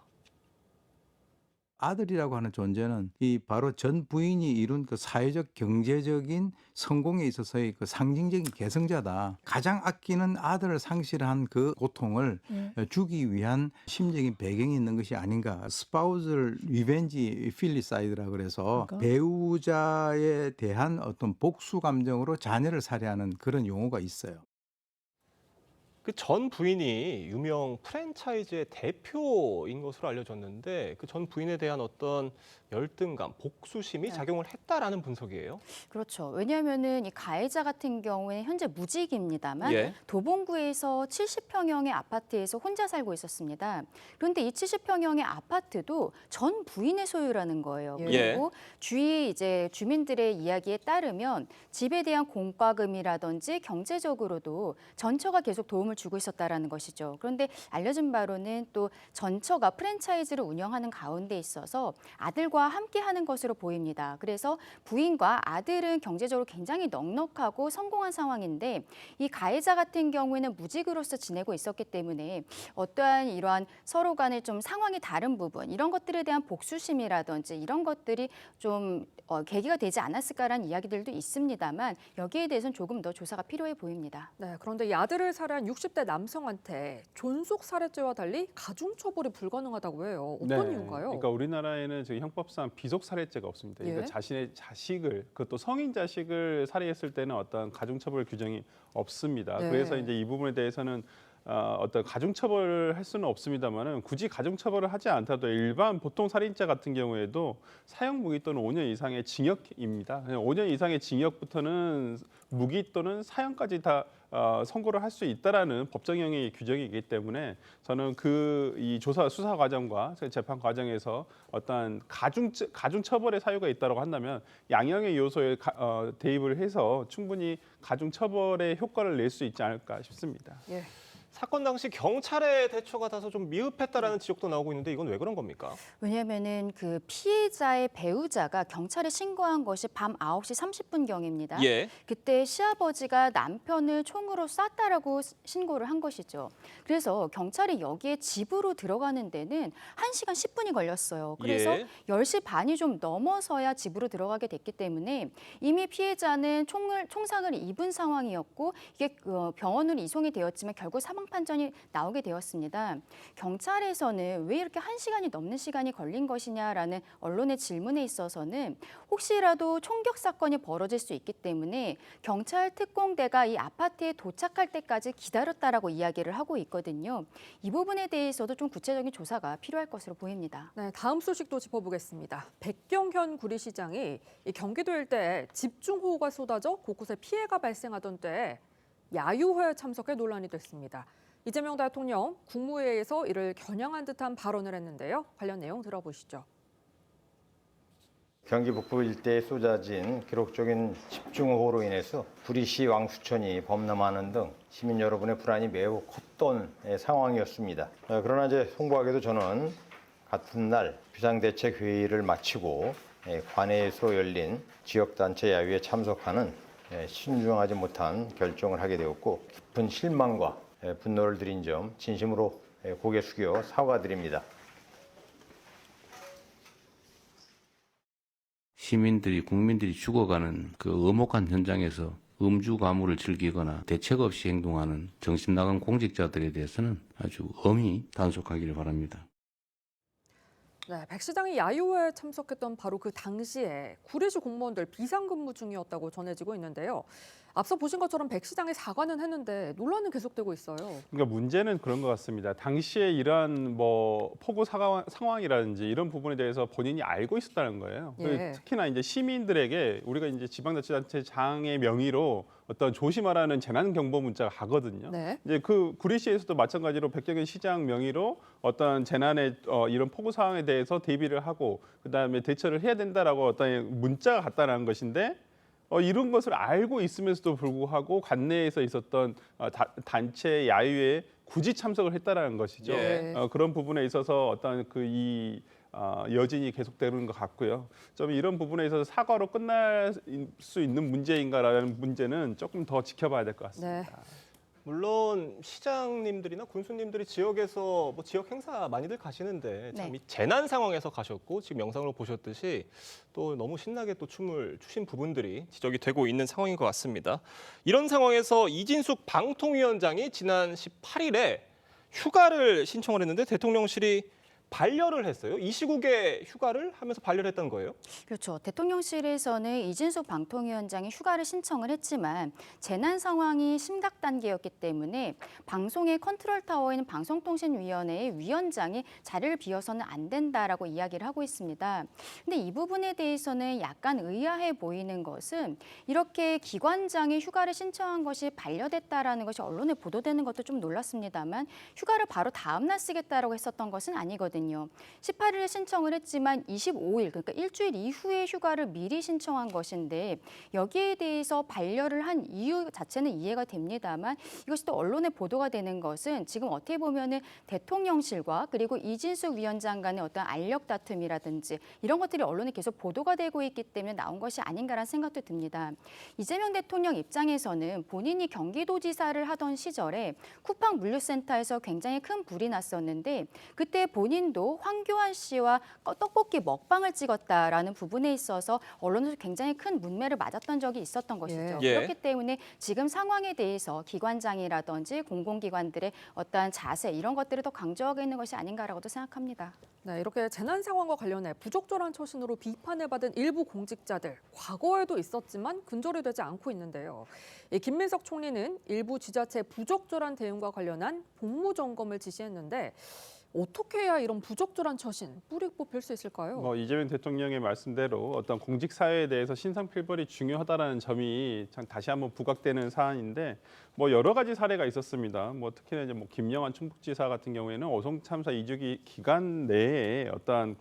아들이라고 하는 존재는 이 바로 전 부인이 이룬 그 사회적 경제적인 성공에 있어서의 그 상징적인 계승자다. 가장 아끼는 아들을 상실한 그 고통을 주기 위한 심적인 배경이 있는 것이 아닌가. 스파우스 리벤지 필리사이드라 그래서 배우자에 대한 어떤 복수 감정으로 자녀를 살해하는 그런 용어가 있어요. 그 전 부인이 유명 프랜차이즈의 대표인 것으로 알려졌는데 그 전 부인에 대한 어떤 열등감, 복수심이 작용을 했다라는 분석이에요. 그렇죠. 왜냐하면은 이 가해자 같은 경우에는 현재 무직입니다만 도봉구에서 70평형의 아파트에서 혼자 살고 있었습니다. 그런데 이 70평형의 아파트도 전 부인의 소유라는 거예요. 그리고 주위 이제 주민들의 이야기에 따르면 집에 대한 공과금이라든지 경제적으로도 전처가 계속 도움을 주고 있었다라는 것이죠. 그런데 알려진 바로는 또 전처가 프랜차이즈를 운영하는 가운데 있어서 아들과 함께하는 것으로 보입니다. 그래서 부인과 아들은 경제적으로 굉장히 넉넉하고 성공한 상황인데 이 가해자 같은 경우에는 무직으로서 지내고 있었기 때문에 어떠한 이러한 서로 간의 좀 상황이 다른 부분 이런 것들에 대한 복수심이라든지 이런 것들이 좀 계기가 되지 않았을까라는 이야기들도 있습니다만 여기에 대해서는 조금 더 조사가 필요해 보입니다. 네, 그런데 이 아들을 살해한 60대 남성한테 존속 살해죄와 달리 가중처벌이 불가능하다고 해요. 어떤 이유인가요? 그러니까 우리나라에는 지금 형법상 비속 살해죄가 없습니다. 그러니까 자신의 자식을 그것도 성인 자식을 살해했을 때는 어떤 가중처벌 규정이 없습니다. 그래서 이제 이 부분에 대해서는 어떤 가중처벌을 할 수는 없습니다만은 굳이 가중처벌을 하지 않더라도 일반 보통 살인죄 같은 경우에도 사형 무기 또는 5년 이상의 징역입니다. 5년 이상의 징역부터는 무기 또는 사형까지 다 선고를 할 수 있다라는 법정형의 규정이 있기 때문에 저는 이 조사 수사 과정과 재판 과정에서 어떠한 가중 처벌의 사유가 있다고 한다면 양형의 요소에 대입을 해서 충분히 가중 처벌의 효과를 낼 수 있지 않을까 싶습니다. 사건 당시 경찰의 대처가 다소 좀 미흡했다라는 지적도 나오고 있는데 이건 왜 그런 겁니까? 왜냐하면은 그 피해자의 배우자가 경찰에 신고한 것이 밤 9시 30분경입니다. 그때 시아버지가 남편을 총으로 쐈다라고 신고를 한 것이죠. 그래서 경찰이 여기에 집으로 들어가는 데는 1시간 10분이 걸렸어요. 그래서 10시 반이 좀 넘어서야 집으로 들어가게 됐기 때문에 이미 피해자는 총상을 입은 상황이었고 이게 병원으로 이송이 되었지만 결국 사망 판정이 나오게 되었습니다. 경찰에서는 왜 이렇게 1시간이 넘는 시간이 걸린 것이냐라는 언론의 질문에 있어서는 혹시라도 총격 사건이 벌어질 수 있기 때문에 경찰 특공대가 이 아파트에 도착할 때까지 기다렸다라고 이야기를 하고 있거든요. 이 부분에 대해서도 좀 구체적인 조사가 필요할 것으로 보입니다. 네, 다음 소식도 짚어보겠습니다. 백경현 구리시장이 이 경기도 일대에 집중호우가 쏟아져 곳곳에 피해가 발생하던 때에 야유회에 참석해 논란이 됐습니다. 이재명 대통령 국무회의에서 이를 겨냥한 듯한 발언을 했는데요. 관련 내용 들어보시죠. 경기 북부 일대에 쏟아진 기록적인 집중호우로 인해서 구리시 왕수천이 범람하는 등 시민 여러분의 불안이 매우 컸던 상황이었습니다. 그러나 이제 송구하게도 저는 같은 날 비상대책회의를 마치고 관내에서 열린 지역단체 야유에 참석하는 신중하지 못한 결정을 하게 되었고 깊은 실망과 분노를 드린 점 진심으로 고개 숙여 사과드립니다. 시민들이 국민들이 죽어가는 그 엄혹한 현장에서 음주 가무를 즐기거나 대책 없이 행동하는 정신 나간 공직자들에 대해서는 아주 엄히 단속하기를 바랍니다. 네, 백 시장이 야유회에 참석했던 바로 그 당시에 구리시 공무원들 비상근무 중이었다고 전해지고 있는데요. 앞서 보신 것처럼 백 시장이 사과는 했는데 논란은 계속되고 있어요. 그러니까 문제는 그런 것 같습니다. 당시에 이러한 폭우 상황이라든지 이런 부분에 대해서 본인이 알고 있었다는 거예요. 예. 특히나 이제 시민들에게 우리가 이제 지방자치단체장의 명의로 어떤 조심하라는 재난 경보 문자가 가거든요. 네. 이제 그 구리시에서도 마찬가지로 백경현 시장 명의로 어떤 재난의 이런 폭우 상황에 대해서 대비를 하고 그다음에 대처를 해야 된다라고 어떤 문자가 갔다는 것인데. 이런 것을 알고 있음에도 불구하고 관내에서 있었던 단체 야유회에 굳이 참석을 했다라는 것이죠. 예. 그런 부분에 있어서 어떤 여진이 계속되는 것 같고요. 좀 이런 부분에 있어서 사과로 끝날 수 있는 문제인가라는 문제는 조금 더 지켜봐야 될 것 같습니다. 네. 물론 시장님들이나 군수님들이 지역에서 지역 행사 많이들 가시는데 참 네. 이 재난 상황에서 가셨고 지금 영상으로 보셨듯이 또 너무 신나게 또 춤을 추신 부분들이 지적이 되고 있는 상황인 것 같습니다. 이런 상황에서 이진숙 방통위원장이 지난 18일에 휴가를 신청을 했는데 대통령실이 반려를 했어요. 이 시국에 휴가를 하면서 반려를 했던 거예요? 그렇죠. 대통령실에서는 이진숙 방통위원장이 휴가를 신청을 했지만 재난 상황이 심각 단계였기 때문에 방송의 컨트롤타워에 있는 방송통신위원회의 위원장이 자리를 비워서는 안 된다라고 이야기를 하고 있습니다. 근데 이 부분에 대해서는 약간 의아해 보이는 것은 이렇게 기관장이 휴가를 신청한 것이 반려됐다라는 것이 언론에 보도되는 것도 좀 놀랐습니다만 휴가를 바로 다음 날 쓰겠다라고 했었던 것은 아니거든요. 18일에 신청을 했지만 25일, 그러니까 일주일 이후에 휴가를 미리 신청한 것인데 여기에 대해서 반려를 한 이유 자체는 이해가 됩니다만 이것이 또 언론에 보도가 되는 것은 지금 어떻게 보면은 대통령실과 그리고 이진숙 위원장 간의 어떤 알력 다툼이라든지 이런 것들이 언론에 계속 보도가 되고 있기 때문에 나온 것이 아닌가라는 생각도 듭니다. 이재명 대통령 입장에서는 본인이 경기도지사를 하던 시절에 쿠팡 물류센터에서 굉장히 큰 불이 났었는데 그때 본인도 황교안 씨와 떡볶이 먹방을 찍었다라는 부분에 있어서 언론에서 굉장히 큰 문매를 맞았던 적이 있었던 것이죠. 예. 그렇기 때문에 지금 상황에 대해서 기관장이라든지 공공기관들의 어떠한 자세 이런 것들을 더 강조하고 있는 것이 아닌가라고도 생각합니다. 네, 이렇게 재난 상황과 관련해 부적절한 처신으로 비판을 받은 일부 공직자들, 과거에도 있었지만 근절이 되지 않고 있는데요. 김민석 총리는 일부 지자체 부적절한 대응과 관련한 복무 점검을 지시했는데 어떻게 해야 이런 부적절한 처신 뿌리 뽑힐 수 있을까요? 이재명 대통령의 말씀대로 어떤 공직 사회에 대해서 신상필벌이 중요하다라는 점이 참 다시 한번 부각되는 사안인데 여러 가지 사례가 있었습니다. 특히나 이제 김영환 충북지사 같은 경우에는 어송 참사 2주기 기간 내에 어떠한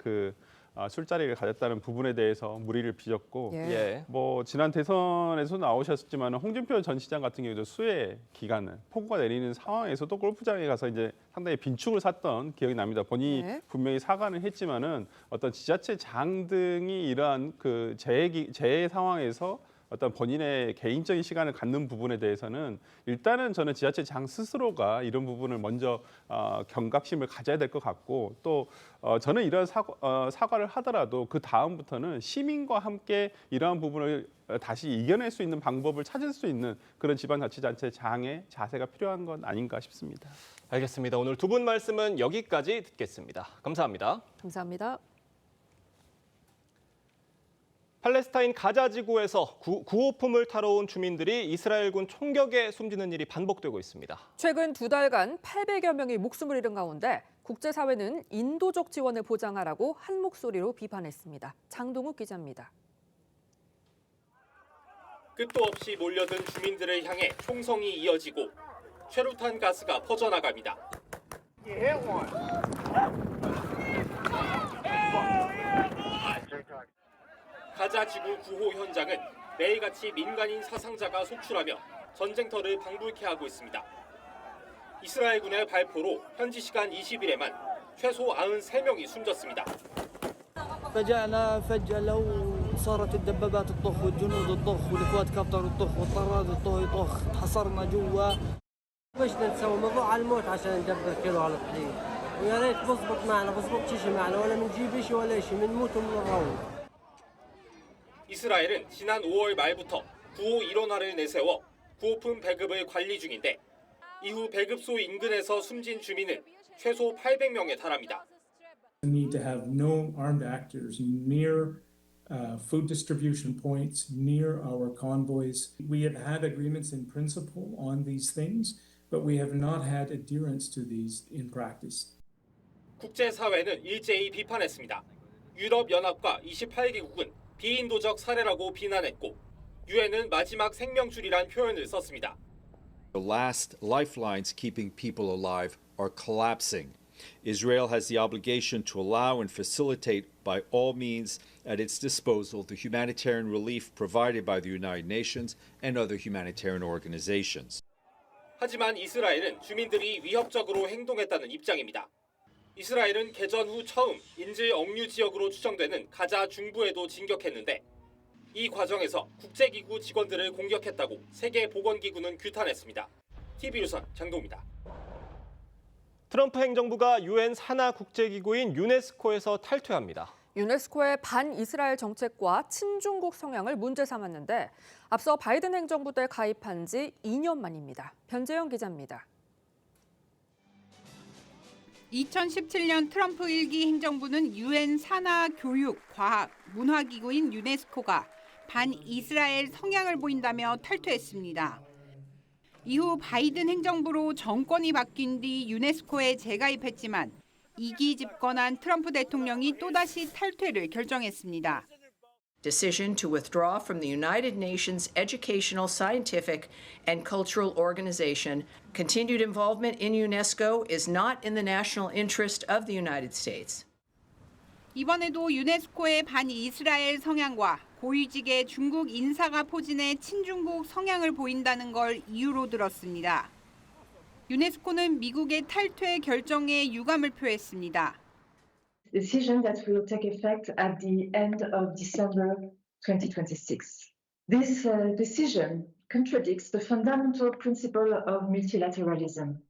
술자리를 가졌다는 부분에 대해서 물의를 빚었고 예. 지난 대선에서 나오셨지만 홍준표 전 시장 같은 경우도 수해 기간은 폭우가 내리는 상황에서도 골프장에 가서 이제 상당히 빈축을 샀던 기억이 납니다. 본인이 네. 분명히 사과는 했지만은 어떤 지자체장 등이 이러한 재해 상황에서 어떤 본인의 개인적인 시간을 갖는 부분에 대해서는 일단은 저는 지자체장 스스로가 이런 부분을 먼저 경각심을 가져야 될 것 같고 또 저는 이런 사과를 하더라도 그 다음부터는 시민과 함께 이러한 부분을 다시 이겨낼 수 있는 방법을 찾을 수 있는 그런 지방자치단체장의 자세가 필요한 건 아닌가 싶습니다. 알겠습니다. 오늘 두 분 말씀은 여기까지 듣겠습니다. 감사합니다. 감사합니다. 팔레스타인 가자 지구에서 구호품을 타러 온 주민들이 이스라엘군 총격에 숨지는 일이 반복되고 있습니다. 최근 2달간 800여 명이 목숨을 잃은 가운데 국제사회는 인도적 지원을 보장하라고 한 목소리로 비판했습니다. 장동욱 기자입니다. 끝도 없이 몰려든 주민들을 향해 총성이 이어지고 최루탄 가스가 퍼져나갑니다. 가자 지구 구호 현장은 매일같이 민간인 사상자가 속출하며 전쟁터를 방불케 하고 있습니다. 이스라엘군의 발포로 현지 시간 20일에만 최소 93명이 숨졌습니다. فجأنا فجأة لو صارت الدبابات تطخ والجنود تطخ والكواد كابتر تطخ والطراد يطخ تحصرنا جوا باش نسوي موضوع على الموت عشان ندبر كيلو على الطريق ويا ريت بزبط معنا بزبط شيء معنا ولا بنجيب شيء ولا شيء بنموت وبنروح 이스라엘은 지난 5월 말부터 구호 일원화를 내세워 구호품 배급을 관리 중인데 이후 배급소 인근에서 숨진 주민은 최소 800명에 달합니다. We need to have no armed actors near food distribution points, near our convoys. We have had agreements in principle on these things, but we have not had adherence to these in practice. 국제사회는 일제히 비판했습니다. 유럽연합과 28개국은 비인도적 사례라고 비난했고 유엔은 마지막 생명줄이란 표현을 썼습니다. The last lifelines keeping people alive are collapsing. Israel has the obligation to allow and facilitate by all means at its disposal the humanitarian relief provided by the United Nations and other humanitarian organizations. 하지만 이스라엘은 주민들이 위협적으로 행동했다는 입장입니다. 이스라엘은 개전 후 처음 인질 억류 지역으로 추정되는 가자 중부에도 진격했는데 이 과정에서 국제기구 직원들을 공격했다고 세계보건기구는 규탄했습니다. TV조선 장동입니다. 트럼프 행정부가 유엔 산하 국제기구인 유네스코에서 탈퇴합니다. 유네스코의 반이스라엘 정책과 친중국 성향을 문제 삼았는데 앞서 바이든 행정부 때 가입한 지 2년 만입니다. 변재영 기자입니다. 2017년 트럼프 1기 행정부는 유엔 산하 교육, 과학, 문화기구인 유네스코가 반이스라엘 성향을 보인다며 탈퇴했습니다. 이후 바이든 행정부로 정권이 바뀐 뒤 유네스코에 재가입했지만 2기 집권한 트럼프 대통령이 또다시 탈퇴를 결정했습니다. Decision to withdraw from the United Nations Educational, Scientific, and Cultural Organization. Continued involvement in UNESCO is not in the national interest of the United States. 이번에도 유네스코의 반이스라엘 성향과 고위직의 중국 인사가 포진해 친중국 성향을 보인다는 걸 이유로 들었습니다. 유네스코는 미국의 탈퇴 결정에 유감을 표했습니다. Decision that will take effect at the end of December 2026. This decision contradicts the fundamental principle of multilateralism.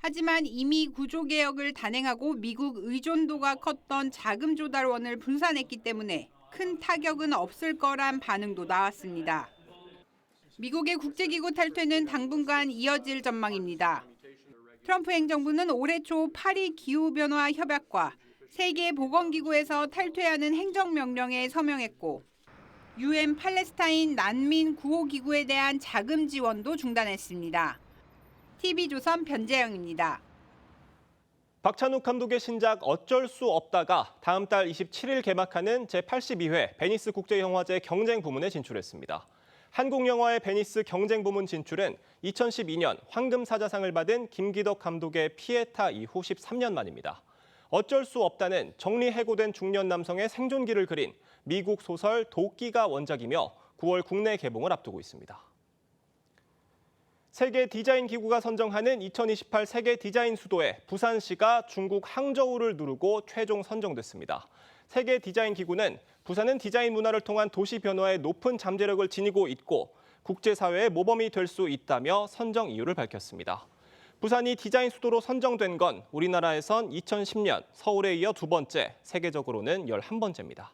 하지만 이미 구조개혁을 단행하고 미국 의존도가 컸던 자금 조달원을 분산했기 때문에 큰 타격은 없을 거란 반응도 나왔습니다. 미국의 국제기구 탈퇴는 당분간 이어질 전망입니다. 트럼프 행정부는 올해 초 파리 기후변화 협약과 세계보건기구에서 탈퇴하는 행정명령에 서명했고 UN 팔레스타인 난민 구호기구에 대한 자금 지원도 중단했습니다. TV조선 변재영입니다. 박찬욱 감독의 신작 어쩔 수 없다가 다음 달 27일 개막하는 제82회 베니스 국제영화제 경쟁 부문에 진출했습니다. 한국 영화의 베니스 경쟁 부문 진출은 2012년 황금사자상을 받은 김기덕 감독의 피에타 이후 13년 만입니다. 어쩔 수 없다는 정리해고된 중년 남성의 생존기를 그린 미국 소설 도끼가 원작이며 9월 국내 개봉을 앞두고 있습니다. 세계 디자인 기구가 선정하는 2028 세계 디자인 수도에 부산시가 중국 항저우를 누르고 최종 선정됐습니다. 세계 디자인 기구는 부산은 디자인 문화를 통한 도시 변화에 높은 잠재력을 지니고 있고 국제사회의 모범이 될 수 있다며 선정 이유를 밝혔습니다. 부산이 디자인 수도로 선정된 건 우리나라에선 2010년 서울에 이어 두 번째, 세계적으로는 11번째입니다.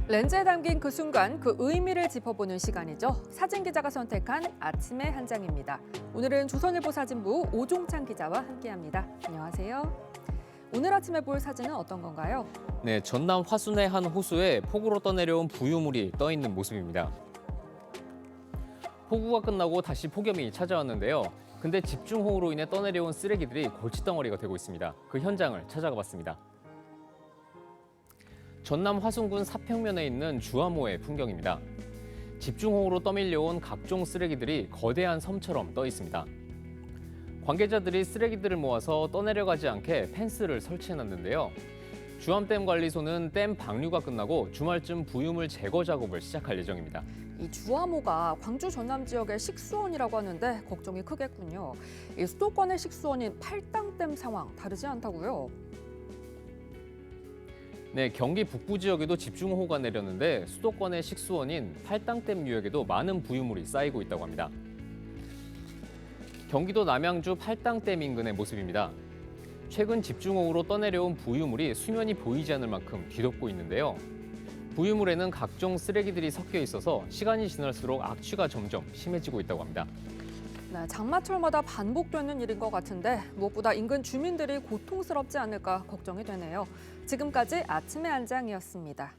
렌즈에 담긴 그 순간 그 의미를 짚어보는 시간이죠. 사진기자가 선택한 아침의 한 장입니다. 오늘은 조선일보 사진부 오종찬 기자와 함께합니다. 안녕하세요. 오늘 아침에 볼 사진은 어떤 건가요? 네, 전남 화순의 한 호수에 폭우로 떠내려온 부유물이 떠 있는 모습입니다. 폭우가 끝나고 다시 폭염이 찾아왔는데요. 근데 집중호우로 인해 떠내려온 쓰레기들이 골칫덩어리가 되고 있습니다. 그 현장을 찾아가 봤습니다. 전남 화순군 사평면에 있는 주암호의 풍경입니다. 집중호우로 떠밀려온 각종 쓰레기들이 거대한 섬처럼 떠 있습니다. 관계자들이 쓰레기들을 모아서 떠내려가지 않게 펜스를 설치해놨는데요. 주암댐관리소는 댐 방류가 끝나고 주말쯤 부유물 제거 작업을 시작할 예정입니다. 이 주암호가 광주 전남 지역의 식수원이라고 하는데 걱정이 크겠군요. 이 수도권의 식수원인 팔당댐 상황 다르지 않다고요? 네, 경기 북부 지역에도 집중호우가 내렸는데 수도권의 식수원인 팔당댐 유역에도 많은 부유물이 쌓이고 있다고 합니다. 경기도 남양주 팔당댐 인근의 모습입니다. 최근 집중호우로 떠내려온 부유물이 수면이 보이지 않을 만큼 뒤덮고 있는데요. 부유물에는 각종 쓰레기들이 섞여 있어서 시간이 지날수록 악취가 점점 심해지고 있다고 합니다. 네, 장마철마다 반복되는 일인 것 같은데 무엇보다 인근 주민들이 고통스럽지 않을까 걱정이 되네요. 지금까지 아침의 한장이었습니다.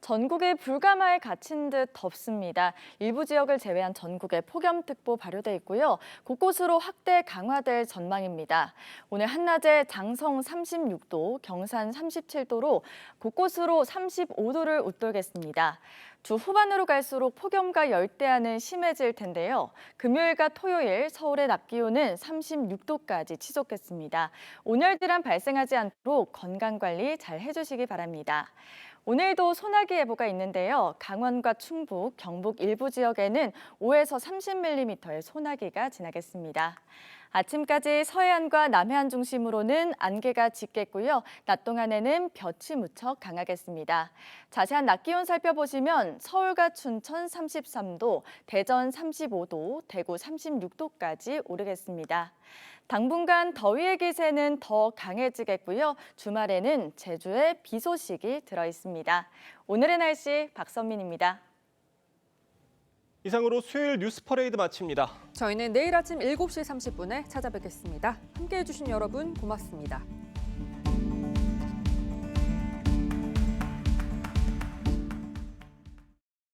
전국이 불가마에 갇힌 듯 덥습니다. 일부 지역을 제외한 전국에 폭염특보 발효돼 있고요. 곳곳으로 확대 강화될 전망입니다. 오늘 한낮에 장성 36도, 경산 37도로 곳곳으로 35도를 웃돌겠습니다. 주 후반으로 갈수록 폭염과 열대야는 심해질 텐데요. 금요일과 토요일 서울의 낮 기온은 36도까지 치솟겠습니다. 온열질환 발생하지 않도록 건강관리 잘 해주시기 바랍니다. 오늘도 소나기 예보가 있는데요. 강원과 충북, 경북 일부 지역에는 5에서 30mm의 소나기가 지나겠습니다. 아침까지 서해안과 남해안 중심으로는 안개가 짙겠고요. 낮 동안에는 볕이 무척 강하겠습니다. 자세한 낮 기온 살펴보시면 서울과 춘천 33도, 대전 35도, 대구 36도까지 오르겠습니다. 당분간 더위의 기세는 더 강해지겠고요. 주말에는 제주에 비 소식이 들어있습니다. 오늘의 날씨 박선민입니다. 이상으로 수요일 뉴스 퍼레이드 마칩니다. 저희는 내일 아침 7시 30분에 찾아뵙겠습니다. 함께해 주신 여러분 고맙습니다.